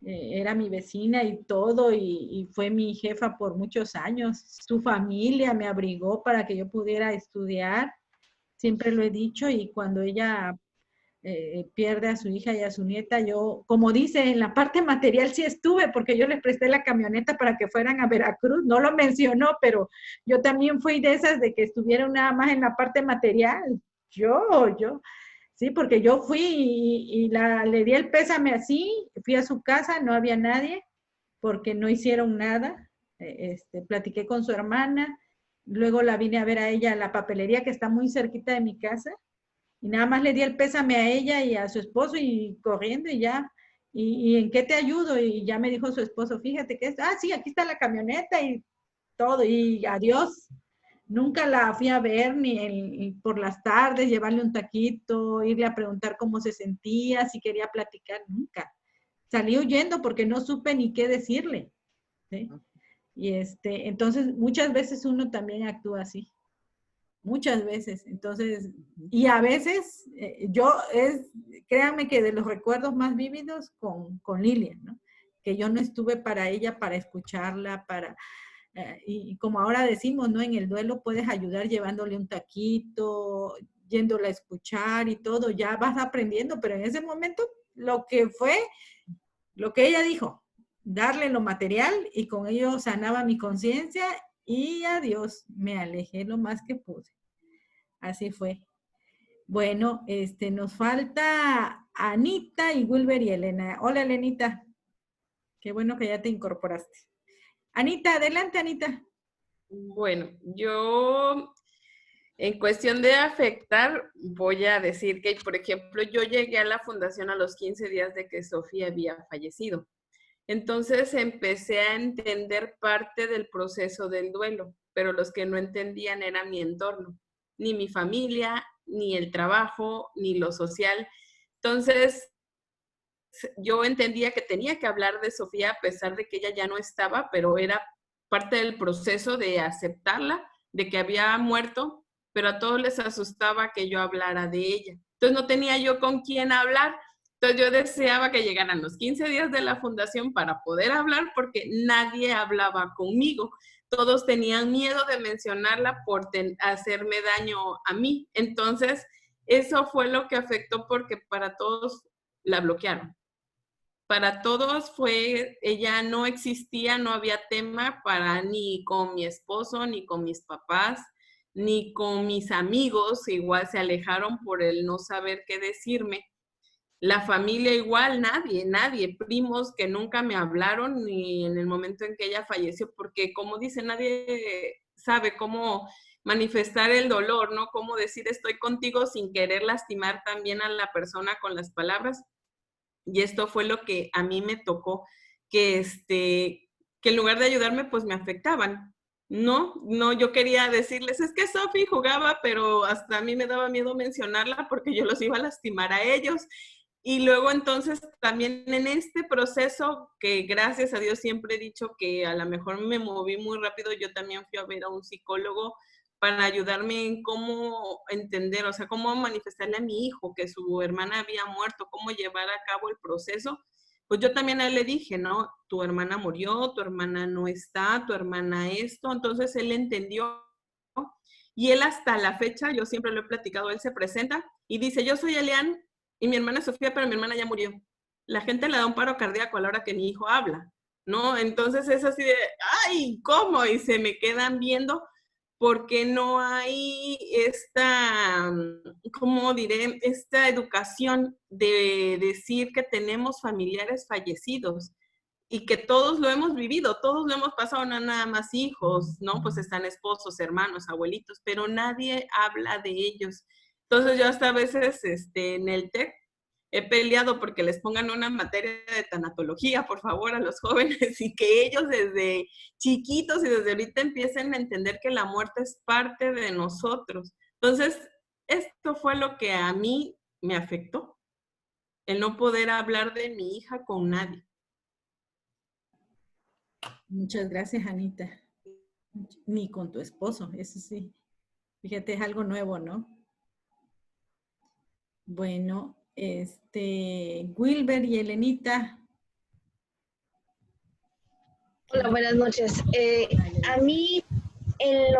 era mi vecina y todo, y fue mi jefa por muchos años. Su familia me abrigó para que yo pudiera estudiar, siempre lo he dicho, y cuando ella pierde a su hija y a su nieta, yo, como dice, en la parte material sí estuve, porque yo les presté la camioneta para que fueran a Veracruz, no lo mencionó, pero yo también fui de esas de que estuvieron nada más en la parte material, sí, porque yo fui y le di el pésame así, fui a su casa, no había nadie, porque no hicieron nada, platiqué con su hermana, luego la vine a ver a ella a la papelería que está muy cerquita de mi casa, y nada más le di el pésame a ella y a su esposo y corriendo y ya. ¿Y en qué te ayudo? Y ya me dijo su esposo, fíjate que sí, aquí está la camioneta y todo, y adiós. Nunca la fui a ver ni por las tardes, llevarle un taquito, irle a preguntar cómo se sentía, si quería platicar, nunca. Salí huyendo porque no supe ni qué decirle, ¿sí? Y entonces muchas veces uno también actúa así. Muchas veces, entonces, y a veces, créanme que de los recuerdos más vívidos con Lilian, ¿no? Que yo no estuve para ella, para escucharla, y como ahora decimos, ¿no? En el duelo puedes ayudar llevándole un taquito, yéndola a escuchar y todo, ya vas aprendiendo, pero en ese momento lo que ella dijo, darle lo material y con ello sanaba mi conciencia y adiós, me alejé lo más que pude. Así fue. Bueno, nos falta Anita y Wilber y Elena. Hola, Elenita. Qué bueno que ya te incorporaste. Anita, adelante, Anita. Bueno, yo en cuestión de afectar, voy a decir que, por ejemplo, yo llegué a la fundación a los 15 días de que Sofía había fallecido. Entonces empecé a entender parte del proceso del duelo, pero los que no entendían era mi entorno, ni mi familia, ni el trabajo, ni lo social. Entonces, yo entendía que tenía que hablar de Sofía a pesar de que ella ya no estaba, pero era parte del proceso de aceptarla, de que había muerto, pero a todos les asustaba que yo hablara de ella. Entonces no tenía yo con quién hablar. Entonces yo deseaba que llegaran los 15 días de la fundación para poder hablar porque nadie hablaba conmigo. Todos tenían miedo de mencionarla por hacerme daño a mí. Entonces eso fue lo que afectó porque para todos la bloquearon. Para todos ella no existía, no había tema para ni con mi esposo, ni con mis papás, ni con mis amigos. Igual se alejaron por el no saber qué decirme. La familia igual, nadie, primos que nunca me hablaron ni en el momento en que ella falleció, porque como dice, nadie sabe cómo manifestar el dolor, ¿no? Cómo decir estoy contigo sin querer lastimar también a la persona con las palabras. Y esto fue lo que a mí me tocó, que en lugar de ayudarme, pues me afectaban. No, yo quería decirles, es que Sofi jugaba, pero hasta a mí me daba miedo mencionarla porque yo los iba a lastimar a ellos. Y luego entonces también en este proceso, que gracias a Dios siempre he dicho que a lo mejor me moví muy rápido, yo también fui a ver a un psicólogo para ayudarme en cómo entender, o sea, cómo manifestarle a mi hijo que su hermana había muerto, cómo llevar a cabo el proceso. Pues yo también a él le dije, ¿no? Tu hermana murió, tu hermana no está, tu hermana esto. Entonces él entendió. Y él hasta la fecha, yo siempre lo he platicado, él se presenta y dice, yo soy Elian y mi hermana es Sofía, pero mi hermana ya murió. La gente le da un paro cardíaco a la hora que mi hijo habla, ¿no? Entonces es así de, ¡ay! ¿Cómo? Y se me quedan viendo porque no hay esta, ¿cómo diré? Esta educación de decir que tenemos familiares fallecidos y que todos lo hemos vivido, todos lo hemos pasado, no nada más hijos, ¿no? Pues están esposos, hermanos, abuelitos, pero nadie habla de ellos. Entonces yo hasta a veces en el TEC he peleado porque les pongan una materia de tanatología, por favor, a los jóvenes y que ellos desde chiquitos y desde ahorita empiecen a entender que la muerte es parte de nosotros. Entonces, esto fue lo que a mí me afectó, el no poder hablar de mi hija con nadie. Muchas gracias, Anita. Ni con tu esposo, eso sí. Fíjate, es algo nuevo, ¿no? Bueno, Wilber y Elenita. Hola, buenas noches. A mí, en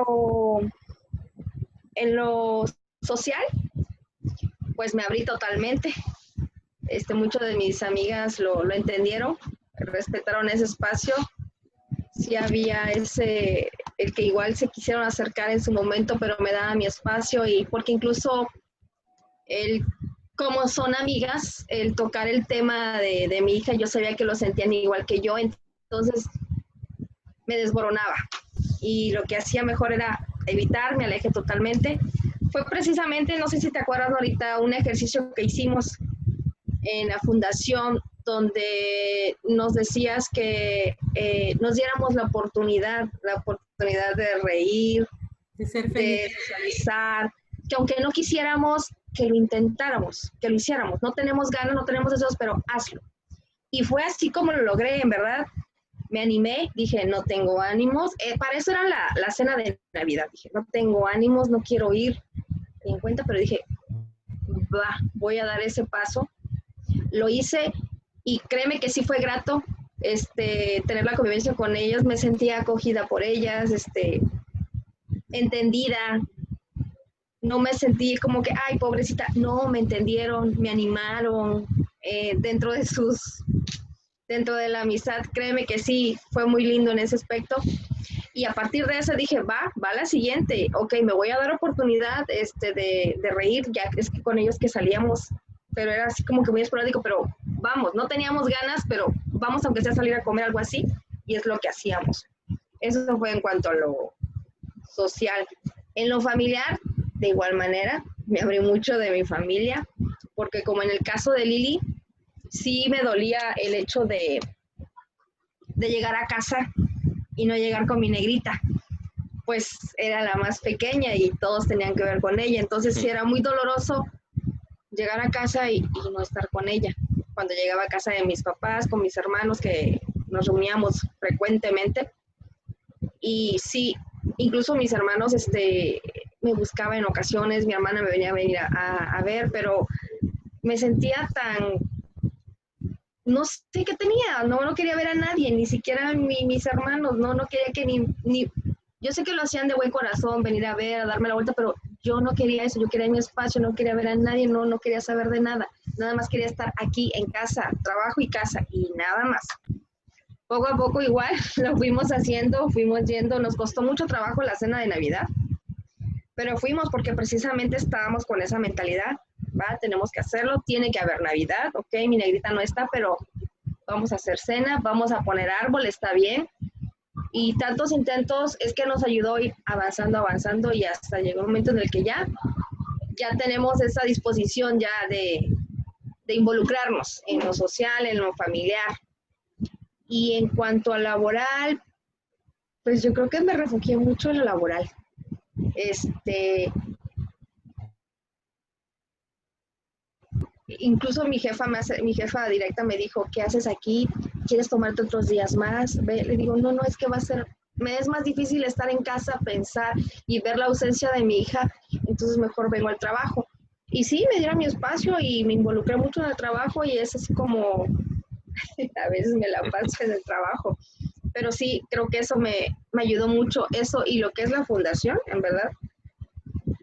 lo social, pues me abrí totalmente. Muchas de mis amigas lo entendieron, respetaron ese espacio. Sí había el que igual se quisieron acercar en su momento, pero me daba mi espacio y porque incluso como son amigas, el tocar el tema de mi hija, yo sabía que lo sentían igual que yo, entonces me desboronaba. Y lo que hacía mejor era evitar, me alejé totalmente. Fue precisamente, no sé si te acuerdas ahorita, un ejercicio que hicimos en la fundación donde nos decías que nos diéramos la oportunidad de reír, de ser feliz, de socializar, que aunque no quisiéramos, que lo intentáramos, que lo hiciéramos. No tenemos ganas, no tenemos deseos, pero hazlo. Y fue así como lo logré, en verdad. Me animé, dije, no tengo ánimos. Para eso era la cena de Navidad. Dije, no tengo ánimos, no quiero ir en cuenta, pero dije, voy a dar ese paso. Lo hice y créeme que sí fue grato tener la convivencia con ellas. Me sentía acogida por ellas, entendida. No me sentí como que, ay, pobrecita. No, me entendieron, me animaron dentro de la amistad. Créeme que sí, fue muy lindo en ese aspecto. Y a partir de eso dije, va la siguiente. Ok, me voy a dar oportunidad de reír. Ya es que con ellos que salíamos, pero era así como que muy esporádico, pero vamos, no teníamos ganas, pero vamos aunque sea a salir a comer algo así. Y es lo que hacíamos. Eso fue en cuanto a lo social. En lo familiar, de igual manera, me abrí mucho de mi familia, porque como en el caso de Lili, sí me dolía el hecho de llegar a casa y no llegar con mi negrita, pues era la más pequeña y todos tenían que ver con ella, entonces sí era muy doloroso llegar a casa y no estar con ella. Cuando llegaba a casa de mis papás, con mis hermanos, que nos reuníamos frecuentemente, y sí, incluso mis hermanos me me buscaba en ocasiones, mi hermana me venía a venir a ver, pero me sentía tan, no sé qué tenía, no quería ver a nadie, ni siquiera mis hermanos, no quería que ni, yo sé que lo hacían de buen corazón, venir a ver, a darme la vuelta, pero yo no quería eso, yo quería mi espacio, no quería ver a nadie, no quería saber de nada, nada más quería estar aquí en casa, trabajo y casa, y nada más. Poco a poco igual lo fuimos haciendo, fuimos yendo, nos costó mucho trabajo la cena de Navidad, pero fuimos porque precisamente estábamos con esa mentalidad, va, tenemos que hacerlo, tiene que haber Navidad, ok, mi negrita no está, pero vamos a hacer cena, vamos a poner árbol, está bien, y tantos intentos es que nos ayudó a ir avanzando, y hasta llegó un momento en el que ya tenemos esa disposición ya de involucrarnos en lo social, en lo familiar. Y en cuanto a laboral, pues yo creo que me refugié mucho en lo laboral. Incluso mi jefa directa me dijo, ¿qué haces aquí? ¿Quieres tomarte otros días más? Le digo, no, es que me es más difícil estar en casa, pensar y ver la ausencia de mi hija, entonces mejor vengo al trabajo. Y sí, me dieron mi espacio y me involucré mucho en el trabajo y es así como, a veces me la paso en el trabajo. Pero sí, creo que eso me ayudó mucho, eso y lo que es la fundación, en verdad,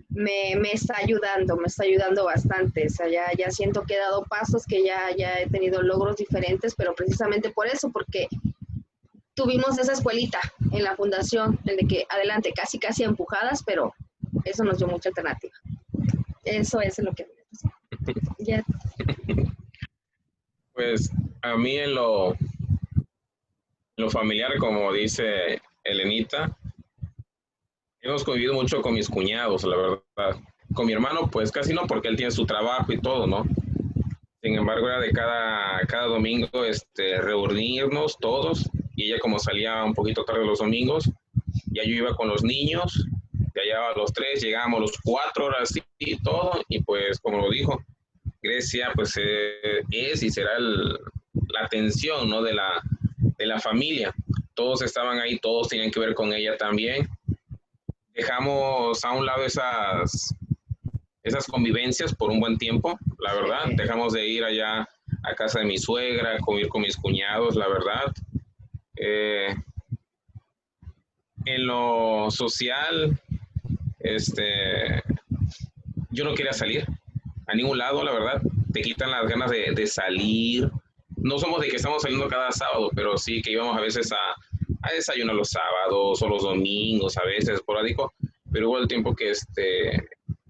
me está ayudando bastante. O sea, ya siento que he dado pasos, que ya he tenido logros diferentes, pero precisamente por eso, porque tuvimos esa escuelita en la fundación, en de que adelante, casi empujadas, pero eso nos dio mucha alternativa. Eso es lo que ya. Pues a mí en lo familiar, como dice Elenita, hemos convivido mucho con mis cuñados, la verdad. Con mi hermano, pues casi no, porque él tiene su trabajo y todo, ¿no? Sin embargo, era de cada domingo reunirnos todos, y ella como salía un poquito tarde los domingos, ya yo iba con los niños, ya llevaba los 3, llegábamos los 4 horas y todo, y pues como lo dijo, Grecia pues es y será la atención, ¿no? de la familia. Todos estaban ahí, todos tenían que ver con ella también. Dejamos a un lado esas convivencias por un buen tiempo, la verdad. Dejamos de ir allá a casa de mi suegra, convivir con mis cuñados, la verdad. En lo social, yo no quería salir a ningún lado, la verdad. Te quitan las ganas de salir. No somos de que estamos saliendo cada sábado, pero sí que íbamos a veces a desayunar los sábados o los domingos, a veces esporádico, pero hubo el tiempo que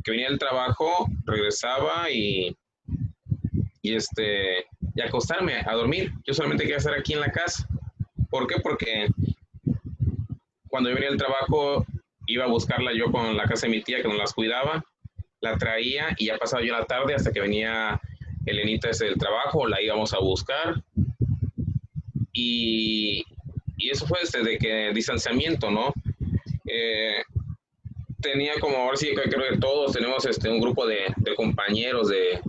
venía del trabajo, regresaba y acostarme a dormir. Yo solamente quería estar aquí en la casa. ¿Por qué? Porque cuando yo venía del trabajo iba a buscarla yo con la casa de mi tía que nos las cuidaba, la traía y ya pasaba yo la tarde hasta que venía Elenita desde el trabajo, la íbamos a buscar y eso fue desde que distanciamiento, ¿no? Tenía como, ahora sí creo que todos tenemos un grupo de compañeros de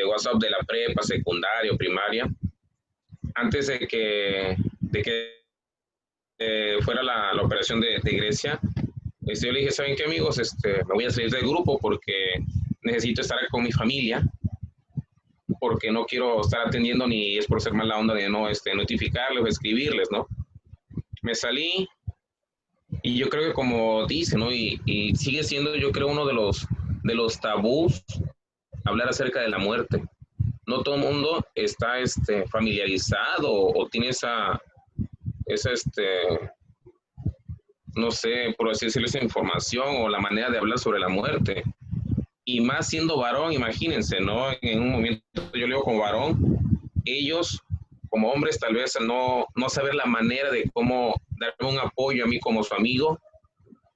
WhatsApp de la prepa, secundaria o primaria. Antes de que fuera la operación de Grecia, yo le dije, ¿saben qué, amigos? Me voy a salir del grupo porque necesito estar con mi familia, porque no quiero estar atendiendo ni es por ser mala onda de no notificarles o escribirles, ¿no? Me salí y yo creo que como dice, ¿no? Y sigue siendo, yo creo, uno de los tabús hablar acerca de la muerte. No todo el mundo está familiarizado o tiene esa no sé, por así decirlo, esa información o la manera de hablar sobre la muerte. Y más siendo varón, imagínense, ¿no? En un momento, yo le digo como varón, ellos como hombres tal vez no saber la manera de cómo darme un apoyo a mí como su amigo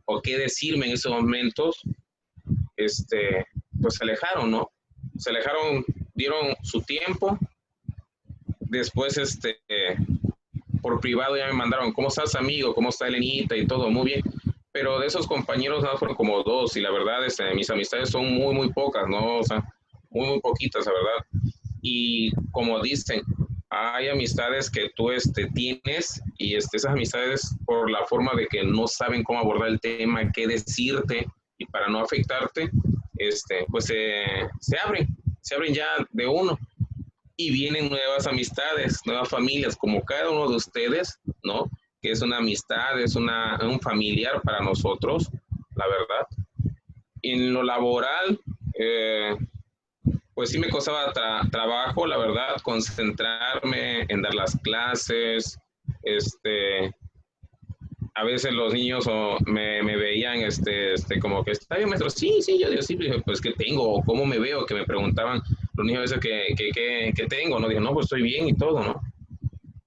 o qué decirme en esos momentos, pues se alejaron, ¿no? Se alejaron, dieron su tiempo. Después, por privado ya me mandaron, ¿cómo estás, amigo? ¿Cómo está Elenita? Y todo, muy bien. Pero de esos compañeros nada fueron como 2 y la verdad, mis amistades son muy, muy pocas, ¿no? O sea, muy, muy poquitas, la verdad. Y como dicen, hay amistades que tú tienes y esas amistades por la forma de que no saben cómo abordar el tema, qué decirte, y para no afectarte, pues se abren ya de uno. Y vienen nuevas amistades, nuevas familias, como cada uno de ustedes, ¿no? Que es una amistad, es un familiar para nosotros, la verdad. En lo laboral, pues sí me costaba trabajo, la verdad, concentrarme en dar las clases. A veces los niños me veían como que, ¿está bien, maestro? Sí, yo digo, sí, pues ¿qué tengo? ¿Cómo me veo? Que me preguntaban los niños a veces ¿qué tengo? No, digo, no, pues estoy bien y todo, ¿no?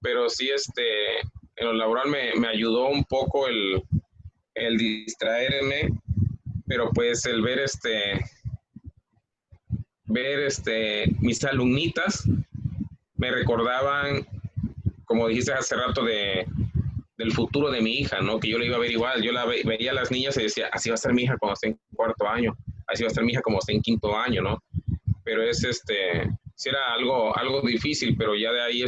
Pero sí, en lo laboral me ayudó un poco el distraerme, pero pues el ver mis alumnitas me recordaban, como dijiste hace rato, del futuro de mi hija, ¿no? Que yo la iba a ver igual, yo veía a las niñas y decía, así va a estar mi hija cuando esté en cuarto año, así va a estar mi hija cuando esté en quinto año, ¿no? Pero sí era algo difícil, pero ya de ahí,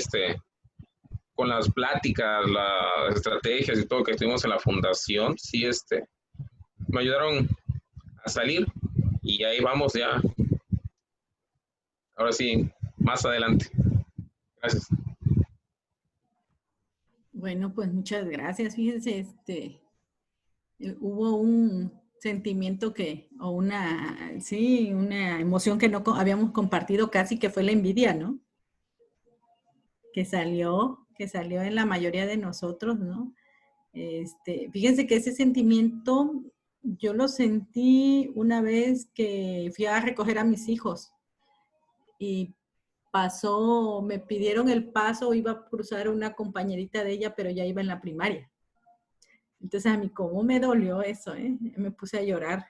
con las pláticas, las estrategias y todo que estuvimos en la fundación, sí, me ayudaron a salir y ahí vamos ya. Ahora sí, más adelante. Gracias. Bueno, pues muchas gracias. Fíjense, hubo un sentimiento una emoción que no habíamos compartido casi, que fue la envidia, ¿no? Que salió en la mayoría de nosotros, ¿no? Fíjense que ese sentimiento yo lo sentí una vez que fui a recoger a mis hijos y me pidieron el paso, iba a cruzar una compañerita de ella, pero ya iba en la primaria. Entonces a mí cómo me dolió eso, ¿eh? Me puse a llorar,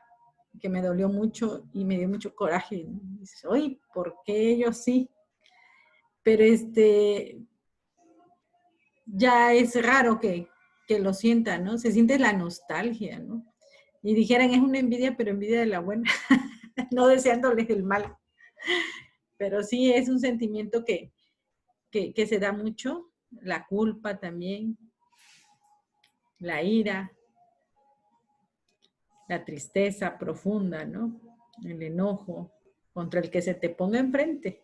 que me dolió mucho y me dio mucho coraje. Dices, oye, ¿por qué ellos sí? Pero ya es raro que lo sientan, ¿no? Se siente la nostalgia, ¿no? Y dijeran, es una envidia, pero envidia de la buena, no deseándoles el mal. Pero sí es un sentimiento que se da mucho, la culpa también, la ira, la tristeza profunda, ¿no? El enojo contra el que se te ponga enfrente,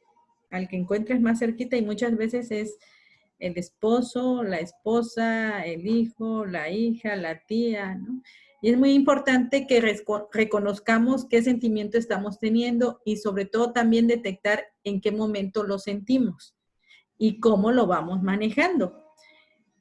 al que encuentres más cerquita, y muchas veces es el esposo, la esposa, el hijo, la hija, la tía, ¿no? Y es muy importante que reconozcamos qué sentimiento estamos teniendo y sobre todo también detectar en qué momento lo sentimos y cómo lo vamos manejando.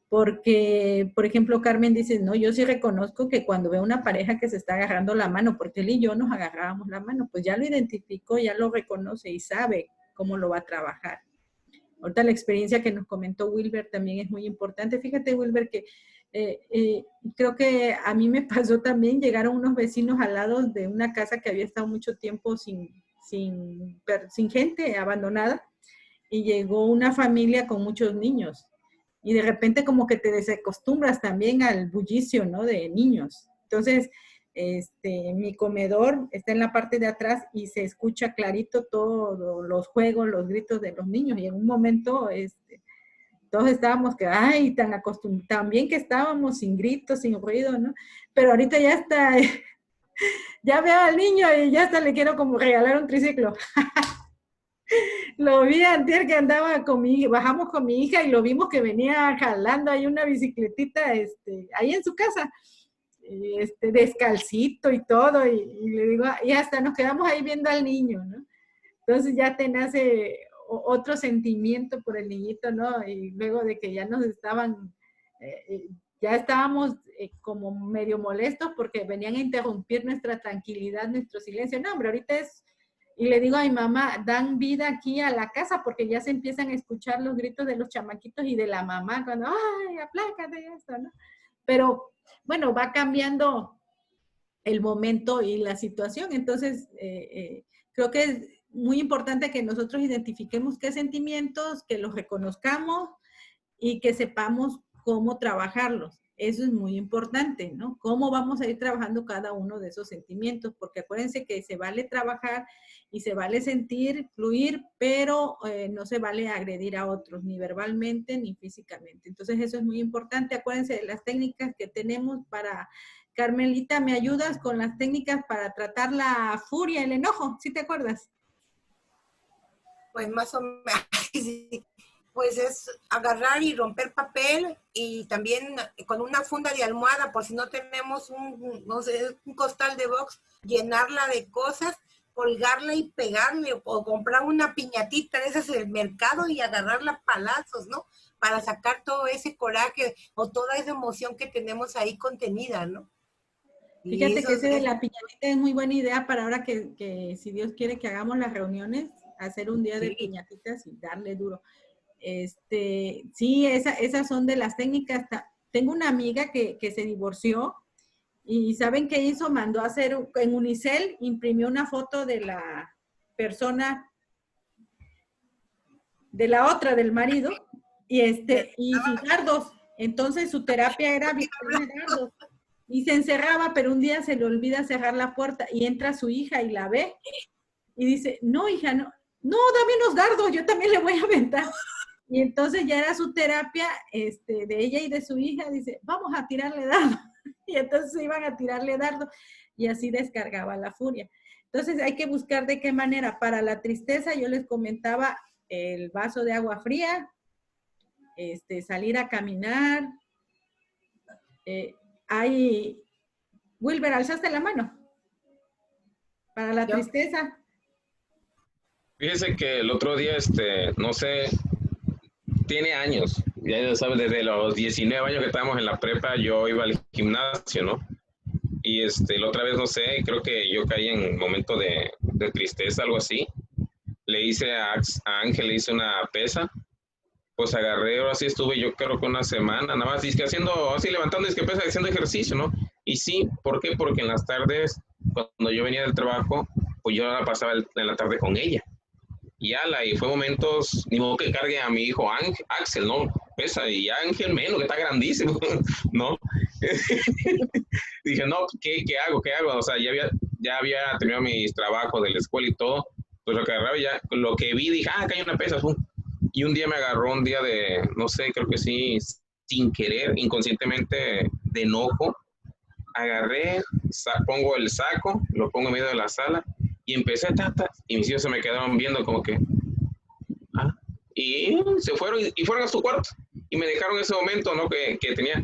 Porque, por ejemplo, Carmen dice, no, yo sí reconozco que cuando veo una pareja que se está agarrando la mano, porque él y yo nos agarrábamos la mano, pues ya lo identificó, ya lo reconoce y sabe cómo lo va a trabajar. Ahorita la experiencia que nos comentó Wilber también es muy importante. Fíjate, Wilber, que creo que a mí me pasó también, llegaron unos vecinos al lado de una casa que había estado mucho tiempo sin gente, abandonada, y llegó una familia con muchos niños. Y de repente como que te desacostumbras también al bullicio, ¿no? De niños. Entonces, mi comedor está en la parte de atrás y se escucha clarito todos los juegos, los gritos de los niños. Y en un momento, todos estábamos que, ay, tan bien que estábamos, sin gritos, sin ruido, ¿no? Pero ahorita ya está, ya veo al niño y ya hasta le quiero como regalar un triciclo. Lo vi antier que andaba bajamos con mi hija y lo vimos que venía jalando ahí una bicicletita, ahí en su casa, descalcito y todo, y le digo, y hasta nos quedamos ahí viendo al niño, ¿no? Entonces ya te nace otro sentimiento por el niñito, ¿no? Y luego de que ya nos ya estábamos como medio molestos porque venían a interrumpir nuestra tranquilidad, nuestro silencio. No, hombre, ahorita y le digo a mi mamá, dan vida aquí a la casa porque ya se empiezan a escuchar los gritos de los chamaquitos y de la mamá cuando, ay, aplácate esto, ¿no? Pero, bueno, va cambiando el momento y la situación. Entonces, creo que es muy importante que nosotros identifiquemos qué sentimientos, que los reconozcamos y que sepamos cómo trabajarlos. Eso es muy importante, ¿no? ¿Cómo vamos a ir trabajando cada uno de esos sentimientos? Porque acuérdense que se vale trabajar y se vale sentir, fluir, pero no se vale agredir a otros, ni verbalmente ni físicamente. Entonces eso es muy importante. Acuérdense de las técnicas que tenemos para... Carmelita, ¿me ayudas con las técnicas para tratar la furia, el enojo? ¿Sí te acuerdas? Pues más o menos, sí. Pues es agarrar y romper papel y también con una funda de almohada, por si no tenemos no sé, un costal de box, llenarla de cosas, colgarla y pegarle o comprar una piñatita de esas del mercado y agarrarla a palazos, ¿no? Para sacar todo ese coraje o toda esa emoción que tenemos ahí contenida, ¿no? Y Fíjate eso que ese de es la piñatita es muy buena idea para ahora que si Dios quiere que hagamos las reuniones, hacer un día de sí. piñatitas y darle duro. Sí, esas son de las técnicas. Tengo una amiga que se divorció y ¿saben qué hizo? Mandó a hacer en Unicel, imprimió una foto de la persona, de la otra, del marido, y sus dardos. Entonces su terapia era aventarle dardos. Y se encerraba, pero un día se le olvida cerrar la puerta y entra su hija y la ve y dice, no, hija, no, dame unos dardos, yo también le voy a aventar. Y entonces ya era su terapia de ella y de su hija, dice, vamos a tirarle dardo. Y entonces se iban a tirarle dardo y así descargaba la furia. Entonces hay que buscar de qué manera. Para la tristeza, yo les comentaba el vaso de agua fría, salir a caminar. Wilber, ¿alzaste la mano? Para la tristeza. Fíjese que el otro día, no sé, tiene años, ya sabes, desde los 19 años que estábamos en la prepa, yo iba al gimnasio, ¿no? Y la otra vez, no sé, creo que yo caí en un momento de tristeza, algo así. Le hice a Ángel, le hice una pesa, pues agarré, ahora sí estuve yo creo que una semana, nada más, haciendo, así levantando, pesa, haciendo ejercicio, ¿no? Y sí, ¿por qué? Porque en las tardes, cuando yo venía del trabajo, pues yo la pasaba en la tarde con ella. Y fue momentos, ni modo que cargue a mi hijo Axel, ¿no? Pesa, y Ángel menos, que está grandísimo, ¿no? Dije, no, ¿qué hago? O sea, ya había terminado mis trabajos de la escuela y todo, pues lo que agarraba ya, lo que vi, dije, acá hay una pesa, y un día me agarró un día de, no sé, creo que sí, sin querer, inconscientemente, de enojo, agarré, pongo el saco, lo pongo en medio de la sala, y empecé y mis hijos se me quedaron viendo como que, y se fueron y fueron a su cuarto y me dejaron ese momento, ¿no? Que tenía.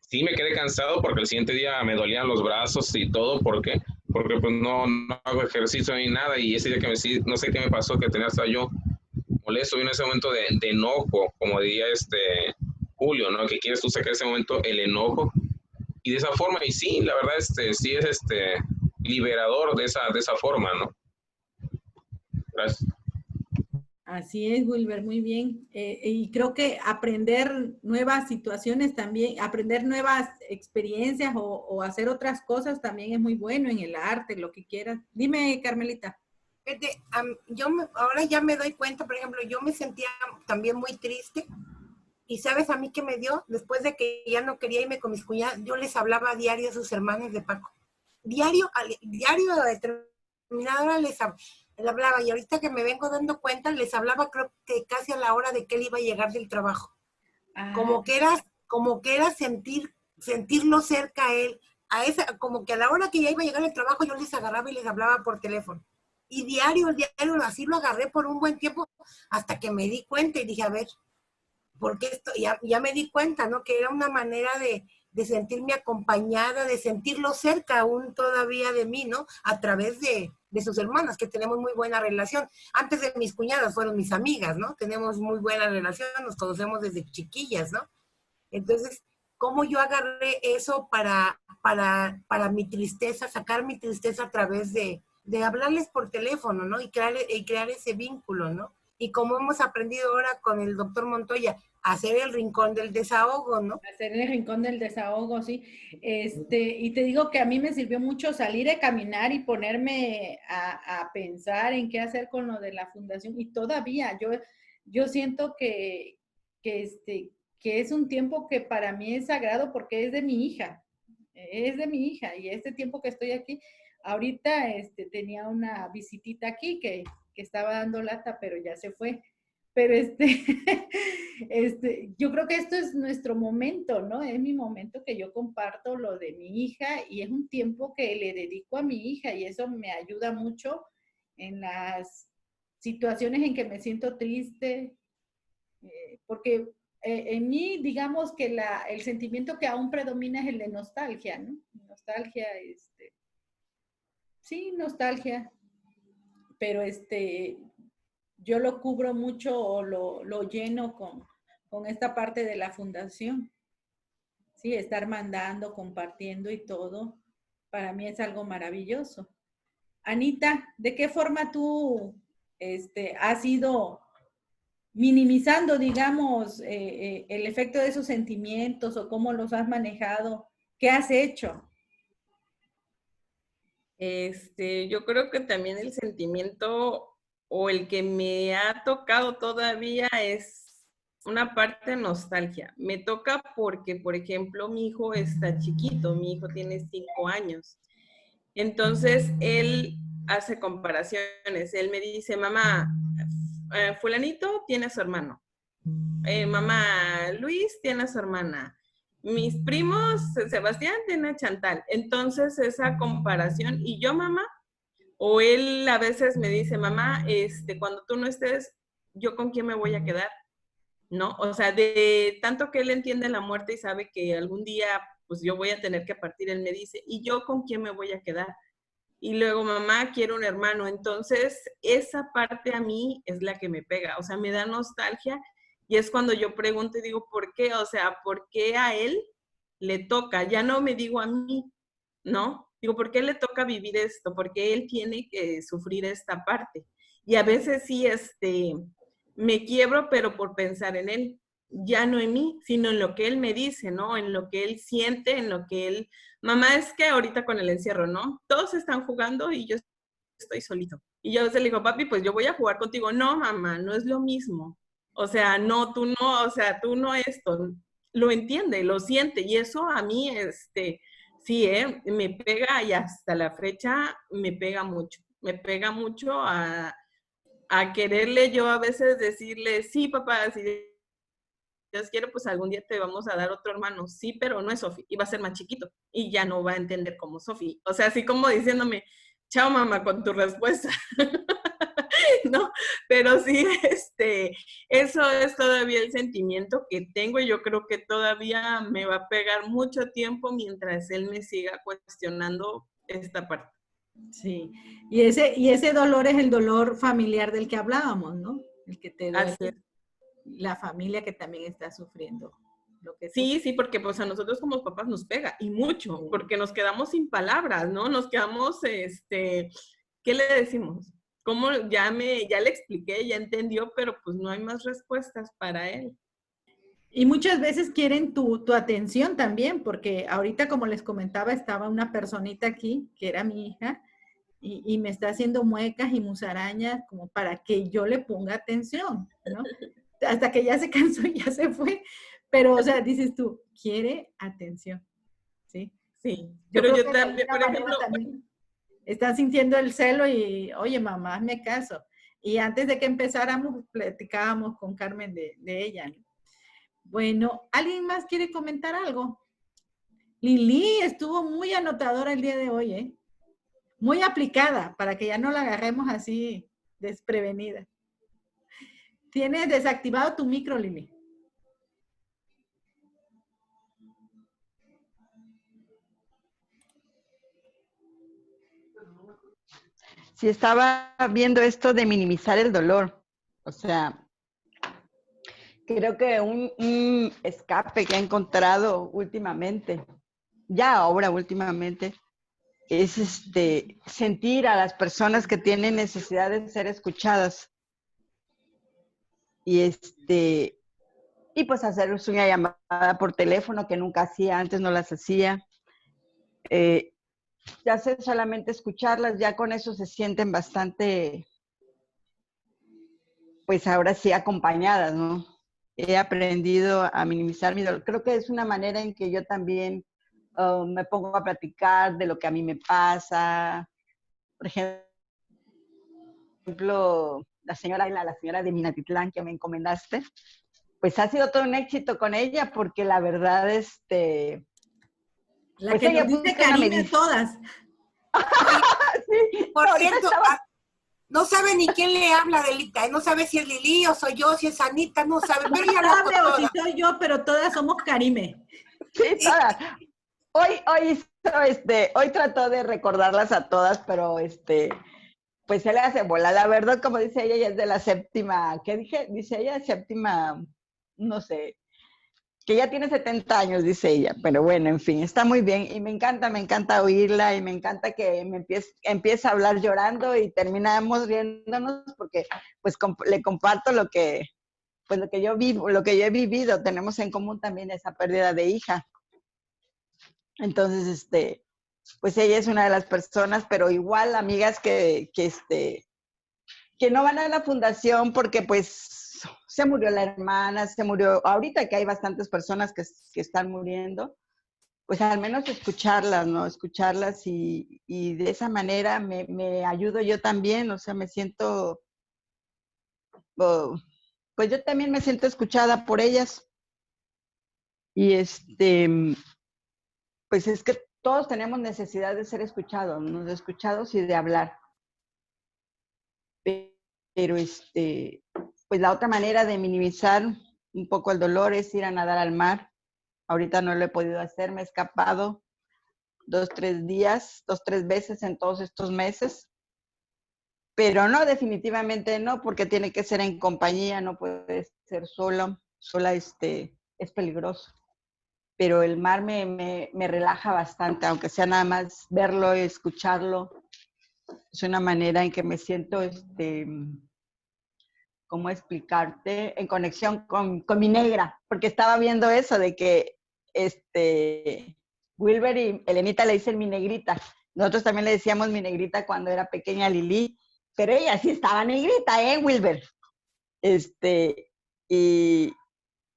Sí me quedé cansado porque el siguiente día me dolían los brazos y todo, porque pues no hago ejercicio ni nada, y ese día que no sé qué me pasó, que tenía hasta yo molesto, y en ese momento de enojo, como diría Julio, ¿no? Que quieres tú sacar ese momento, el enojo, y de esa forma, y sí, la verdad, sí es liberador de esa forma, ¿no? Gracias. Así es, Wilber, muy bien. Y creo que aprender nuevas situaciones también, aprender nuevas experiencias o hacer otras cosas también es muy bueno en el arte, lo que quieras. Dime, Carmelita. Ahora ya me doy cuenta, por ejemplo, yo me sentía también muy triste. Y ¿sabes a mí qué me dio? Después de que ya no quería irme con mis cuñadas, yo les hablaba a diario a sus hermanos de Paco. Diario a determinada hora les hablaba, y ahorita que me vengo dando cuenta, les hablaba creo que casi a la hora de que él iba a llegar del trabajo. Como que era sentirlo cerca a él, como que a la hora que ya iba a llegar del trabajo yo les agarraba y les hablaba por teléfono. Y diario, así lo agarré por un buen tiempo, hasta que me di cuenta y dije, a ver, porque esto, ya me di cuenta, ¿no? Que era una manera de sentirme acompañada, de sentirlo cerca aún todavía de mí, ¿no? A través de sus hermanas, que tenemos muy buena relación. Antes de mis cuñadas fueron mis amigas, ¿no? Tenemos muy buena relación, nos conocemos desde chiquillas, ¿no? Entonces, ¿cómo yo agarré eso para mi tristeza, sacar mi tristeza a través de hablarles por teléfono, ¿no? Y crear ese vínculo, ¿no? Y como hemos aprendido ahora con el doctor Montoya, hacer el rincón del desahogo, ¿no? Hacer el rincón del desahogo, sí. Y te digo que a mí me sirvió mucho salir a caminar y ponerme a pensar en qué hacer con lo de la fundación. Y todavía yo siento que que es un tiempo que para mí es sagrado porque es de mi hija. Es de mi hija. Y este tiempo que estoy aquí, ahorita tenía una visitita aquí que estaba dando lata, pero ya se fue. Pero yo creo que esto es nuestro momento, ¿no? Es mi momento que yo comparto lo de mi hija y es un tiempo que le dedico a mi hija y eso me ayuda mucho en las situaciones en que me siento triste, porque en mí, digamos que el sentimiento que aún predomina es el de nostalgia, ¿no? Nostalgia, sí, nostalgia, pero yo lo cubro mucho o lo lleno con esta parte de la fundación. Sí, estar mandando, compartiendo y todo, para mí es algo maravilloso. Anita, ¿de qué forma tú has ido minimizando, digamos, el efecto de esos sentimientos o cómo los has manejado? ¿Qué has hecho? Yo creo que también el sentimiento o el que me ha tocado todavía es una parte de nostalgia. Me toca porque, por ejemplo, mi hijo está chiquito, mi hijo tiene 5 años. Entonces, él hace comparaciones. Él me dice, mamá, fulanito tiene a su hermano. Mamá, Luis tiene a su hermana. Mis primos, Sebastián tiene a Chantal. Entonces, esa comparación, y yo, mamá, o él a veces me dice, mamá, cuando tú no estés, ¿yo con quién me voy a quedar? ¿No? O sea, de tanto que él entiende la muerte y sabe que algún día, pues yo voy a tener que partir, él me dice, ¿y yo con quién me voy a quedar? Y luego, mamá, quiero un hermano. Entonces, esa parte a mí es la que me pega, o sea, me da nostalgia y es cuando yo pregunto y digo, ¿por qué? O sea, ¿por qué a él le toca? Ya no me digo a mí, ¿no? Digo, ¿por qué le toca vivir esto? ¿Por qué él tiene que sufrir esta parte? Y a veces sí, me quiebro, pero por pensar en él, ya no en mí, sino en lo que él me dice, ¿no? En lo que él siente, en lo que él... Mamá, es que ahorita con el encierro, ¿no? Todos están jugando y yo estoy solito. Y yo a veces le digo, papi, pues yo voy a jugar contigo. No, mamá, no es lo mismo. O sea, no, tú no, o sea, tú no esto. Lo entiende, lo siente. Y eso a mí, sí, me pega y hasta la fecha me pega mucho. Me pega mucho a quererle yo a veces decirle, sí, papá, si Dios quiere, pues algún día te vamos a dar otro hermano. Sí, pero no es Sofi, y va a ser más chiquito y ya no va a entender como Sofi. O sea, así como diciéndome, chao mamá con tu respuesta. ¿No? Pero sí, eso es todavía el sentimiento que tengo y yo creo que todavía me va a pegar mucho tiempo mientras él me siga cuestionando esta parte. Sí, y ese dolor es el dolor familiar del que hablábamos, ¿no? El que te duele, la familia que también está sufriendo. Lo que sí, sí, porque pues a nosotros como papás nos pega, y mucho, porque nos quedamos sin palabras, ¿no? Nos quedamos, ¿qué le decimos? Como ya le expliqué, ya entendió, pero pues no hay más respuestas para él. Y muchas veces quieren tu atención también, porque ahorita, como les comentaba, estaba una personita aquí, que era mi hija, y me está haciendo muecas y musarañas como para que yo le ponga atención, ¿no? Hasta que ya se cansó y ya se fue. Pero, o sea, dices tú, quiere atención, ¿sí? Sí, pero yo también, por ejemplo... Están sintiendo el celo y, oye, mamá, hazme caso. Y antes de que empezáramos, platicábamos con Carmen de ella, ¿no? Bueno, ¿alguien más quiere comentar algo? Lili estuvo muy anotadora el día de hoy, ¿eh? Muy aplicada, para que ya no la agarremos así desprevenida. Tienes desactivado tu micro, Lili. Sí, estaba viendo esto de minimizar el dolor. O sea, creo que un escape que he encontrado últimamente, ya ahora últimamente, es sentir a las personas que tienen necesidad de ser escuchadas. Y y pues hacer una llamada por teléfono que nunca hacía, antes no las hacía. Ya sé, solamente escucharlas, ya con eso se sienten bastante, pues ahora sí acompañadas, ¿no? he aprendido a minimizar mi dolor. Creo que es una manera en que yo también me pongo a platicar de lo que a mí me pasa. Por ejemplo, la señora de Minatitlán que me encomendaste, pues ha sido todo un éxito con ella, porque la verdad, La pues que ella nos dice busca una Karime medicina. todas. Sí, Por ahorita cierto, estaba- no sabe ni quién le habla de Lita, no sabe si es Lili o soy yo, si es Anita, no sabe, pero ella habló con Sabe o si todas. soy yo, pero todas somos Karime. sí, todas. Hoy trató de recordarlas a todas, pero pues se le hace bola. La verdad, como dice ella es de la séptima, ¿qué dije? Dice ella, séptima, no sé, que ya tiene 70 años, dice ella, pero bueno, en fin, está muy bien y me encanta oírla y me encanta que empiece a hablar llorando y terminamos riéndonos porque pues le comparto lo que yo vivo, lo que yo he vivido. Tenemos en común también esa pérdida de hija. Entonces, pues ella es una de las personas, pero igual amigas que no van a la fundación porque pues se murió la hermana, se murió, ahorita que hay bastantes personas que están muriendo, pues al menos escucharlas, ¿no? Escucharlas y de esa manera me ayudo yo también, o sea, me siento, pues yo también me siento escuchada por ellas. Y pues es que todos tenemos necesidad de ser escuchados, ¿no? De escuchados y de hablar. Pero pues la otra manera de minimizar un poco el dolor es ir a nadar al mar. Ahorita no lo he podido hacer, me he escapado 2-3 veces en todos estos meses. Pero no, definitivamente no, porque tiene que ser en compañía, no puede ser sola es peligroso. Pero el mar me relaja bastante, aunque sea nada más verlo y escucharlo. Es una manera en que me siento, ¿cómo explicarte? En conexión con mi negra, porque estaba viendo eso de que Wilber y Elenita le dicen mi negrita. Nosotros también le decíamos mi negrita cuando era pequeña Lili, pero ella sí estaba negrita, Wilber. Y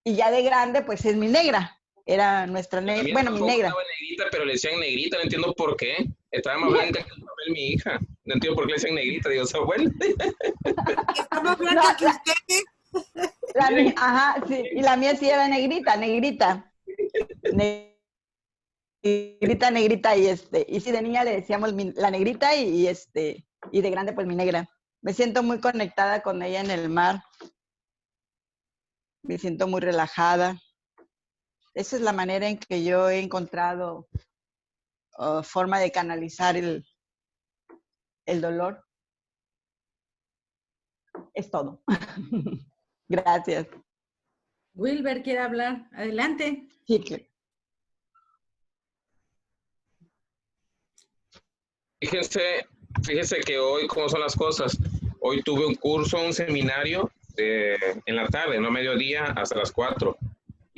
ya de grande, pues es mi negra. Era nuestra negra, bueno, mi negra. Estaba negrita, pero le decían negrita, no entiendo por qué. Estaba más blanca que el papel mi hija. No entiendo por qué le decían negrita, digo, ¿so bueno? Está más blanca que ustedes. Ajá, sí, y la mía sí era negrita. Negrita, y sí, de niña le decíamos la negrita y de grande pues mi negra. Me siento muy conectada con ella en el mar. Me siento muy relajada. Esa es la manera en que yo he encontrado forma de canalizar el dolor. Es todo. Gracias. Wilber quiere hablar. Adelante. Sí, claro. Fíjense que hoy, ¿cómo son las cosas? Hoy tuve un curso, un seminario en la tarde, no mediodía, hasta las 4.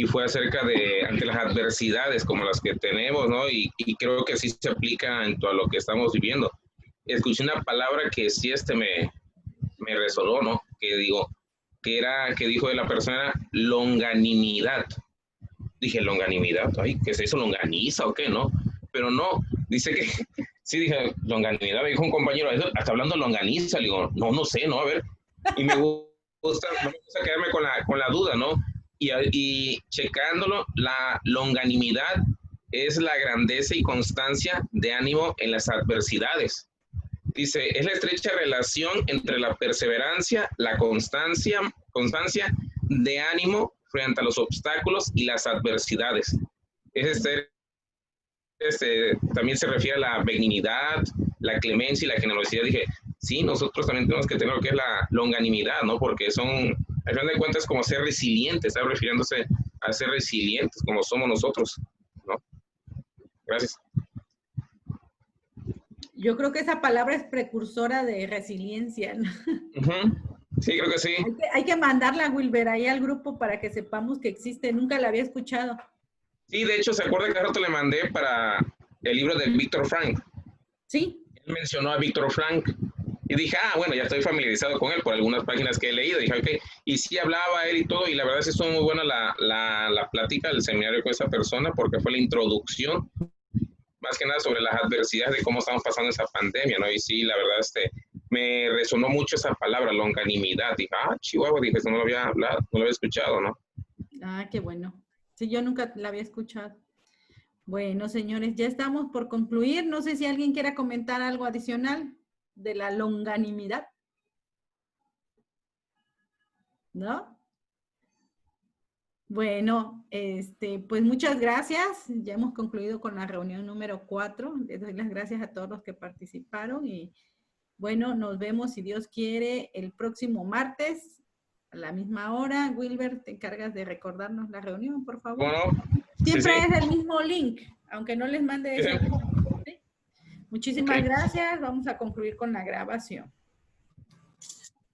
Y fue acerca ante las adversidades como las que tenemos, ¿no? Y creo que sí se aplica en todo lo que estamos viviendo. Escuché una palabra que sí me resonó, ¿no? Que dijo de la persona longanimidad. Dije, longanimidad, ay, ¿qué es eso? ¿Longaniza o qué, no? Pero no, dice que, sí, dije, longanimidad, me dijo un compañero, ¿está hablando longaniza? Le digo, no sé, ¿no? A ver, y me gusta quedarme con la duda, ¿no? Y checándolo, la longanimidad es la grandeza y constancia de ánimo en las adversidades. Dice, es la estrecha relación entre la perseverancia, la constancia de ánimo frente a los obstáculos y las adversidades. También se refiere a la benignidad, la clemencia y la generosidad. Dije, sí, nosotros también tenemos que tener lo que es la longanimidad, ¿no? Porque al final de cuentas, como ser resilientes, está refiriéndose a ser resilientes como somos nosotros, ¿no? Gracias. Yo creo que esa palabra es precursora de resiliencia, ¿no? Sí, creo que sí. Hay que mandarla, Wilber, ahí al grupo para que sepamos que existe. Nunca la había escuchado. Sí, de hecho, ¿se acuerda que rato le mandé para el libro de Víctor Frank? Sí. Él mencionó a Víctor Frank Y dije, bueno, ya estoy familiarizado con él por algunas páginas que he leído. Dije, ok, y sí hablaba él y todo, y la verdad sí estuvo muy buena la plática del seminario con esa persona, porque fue la introducción, más que nada sobre las adversidades de cómo estamos pasando esa pandemia, ¿no? Y sí, la verdad, me resonó mucho esa palabra, longanimidad. Dije, Chihuahua, dije, eso no lo había hablado, no lo había escuchado, ¿no? Qué bueno. Sí, yo nunca la había escuchado. Bueno, señores, ya estamos por concluir. No sé si alguien quiera comentar algo adicional de la longanimidad. ¿No? Bueno, pues muchas gracias. Ya hemos concluido con la reunión número 4. Les doy las gracias a todos los que participaron y bueno, nos vemos si Dios quiere el próximo martes a la misma hora. Wilber, te encargas de recordarnos la reunión, por favor. Bueno, Siempre sí. es el mismo link, aunque no les mande ese link. ¿Sí? Muchísimas gracias. Vamos a concluir con la grabación.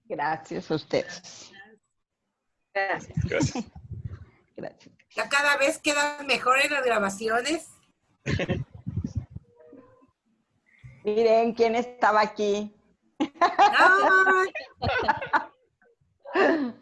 Gracias a ustedes. Gracias. Gracias. Ya cada vez quedan mejores las grabaciones. Miren quién estaba aquí. ¡Ay!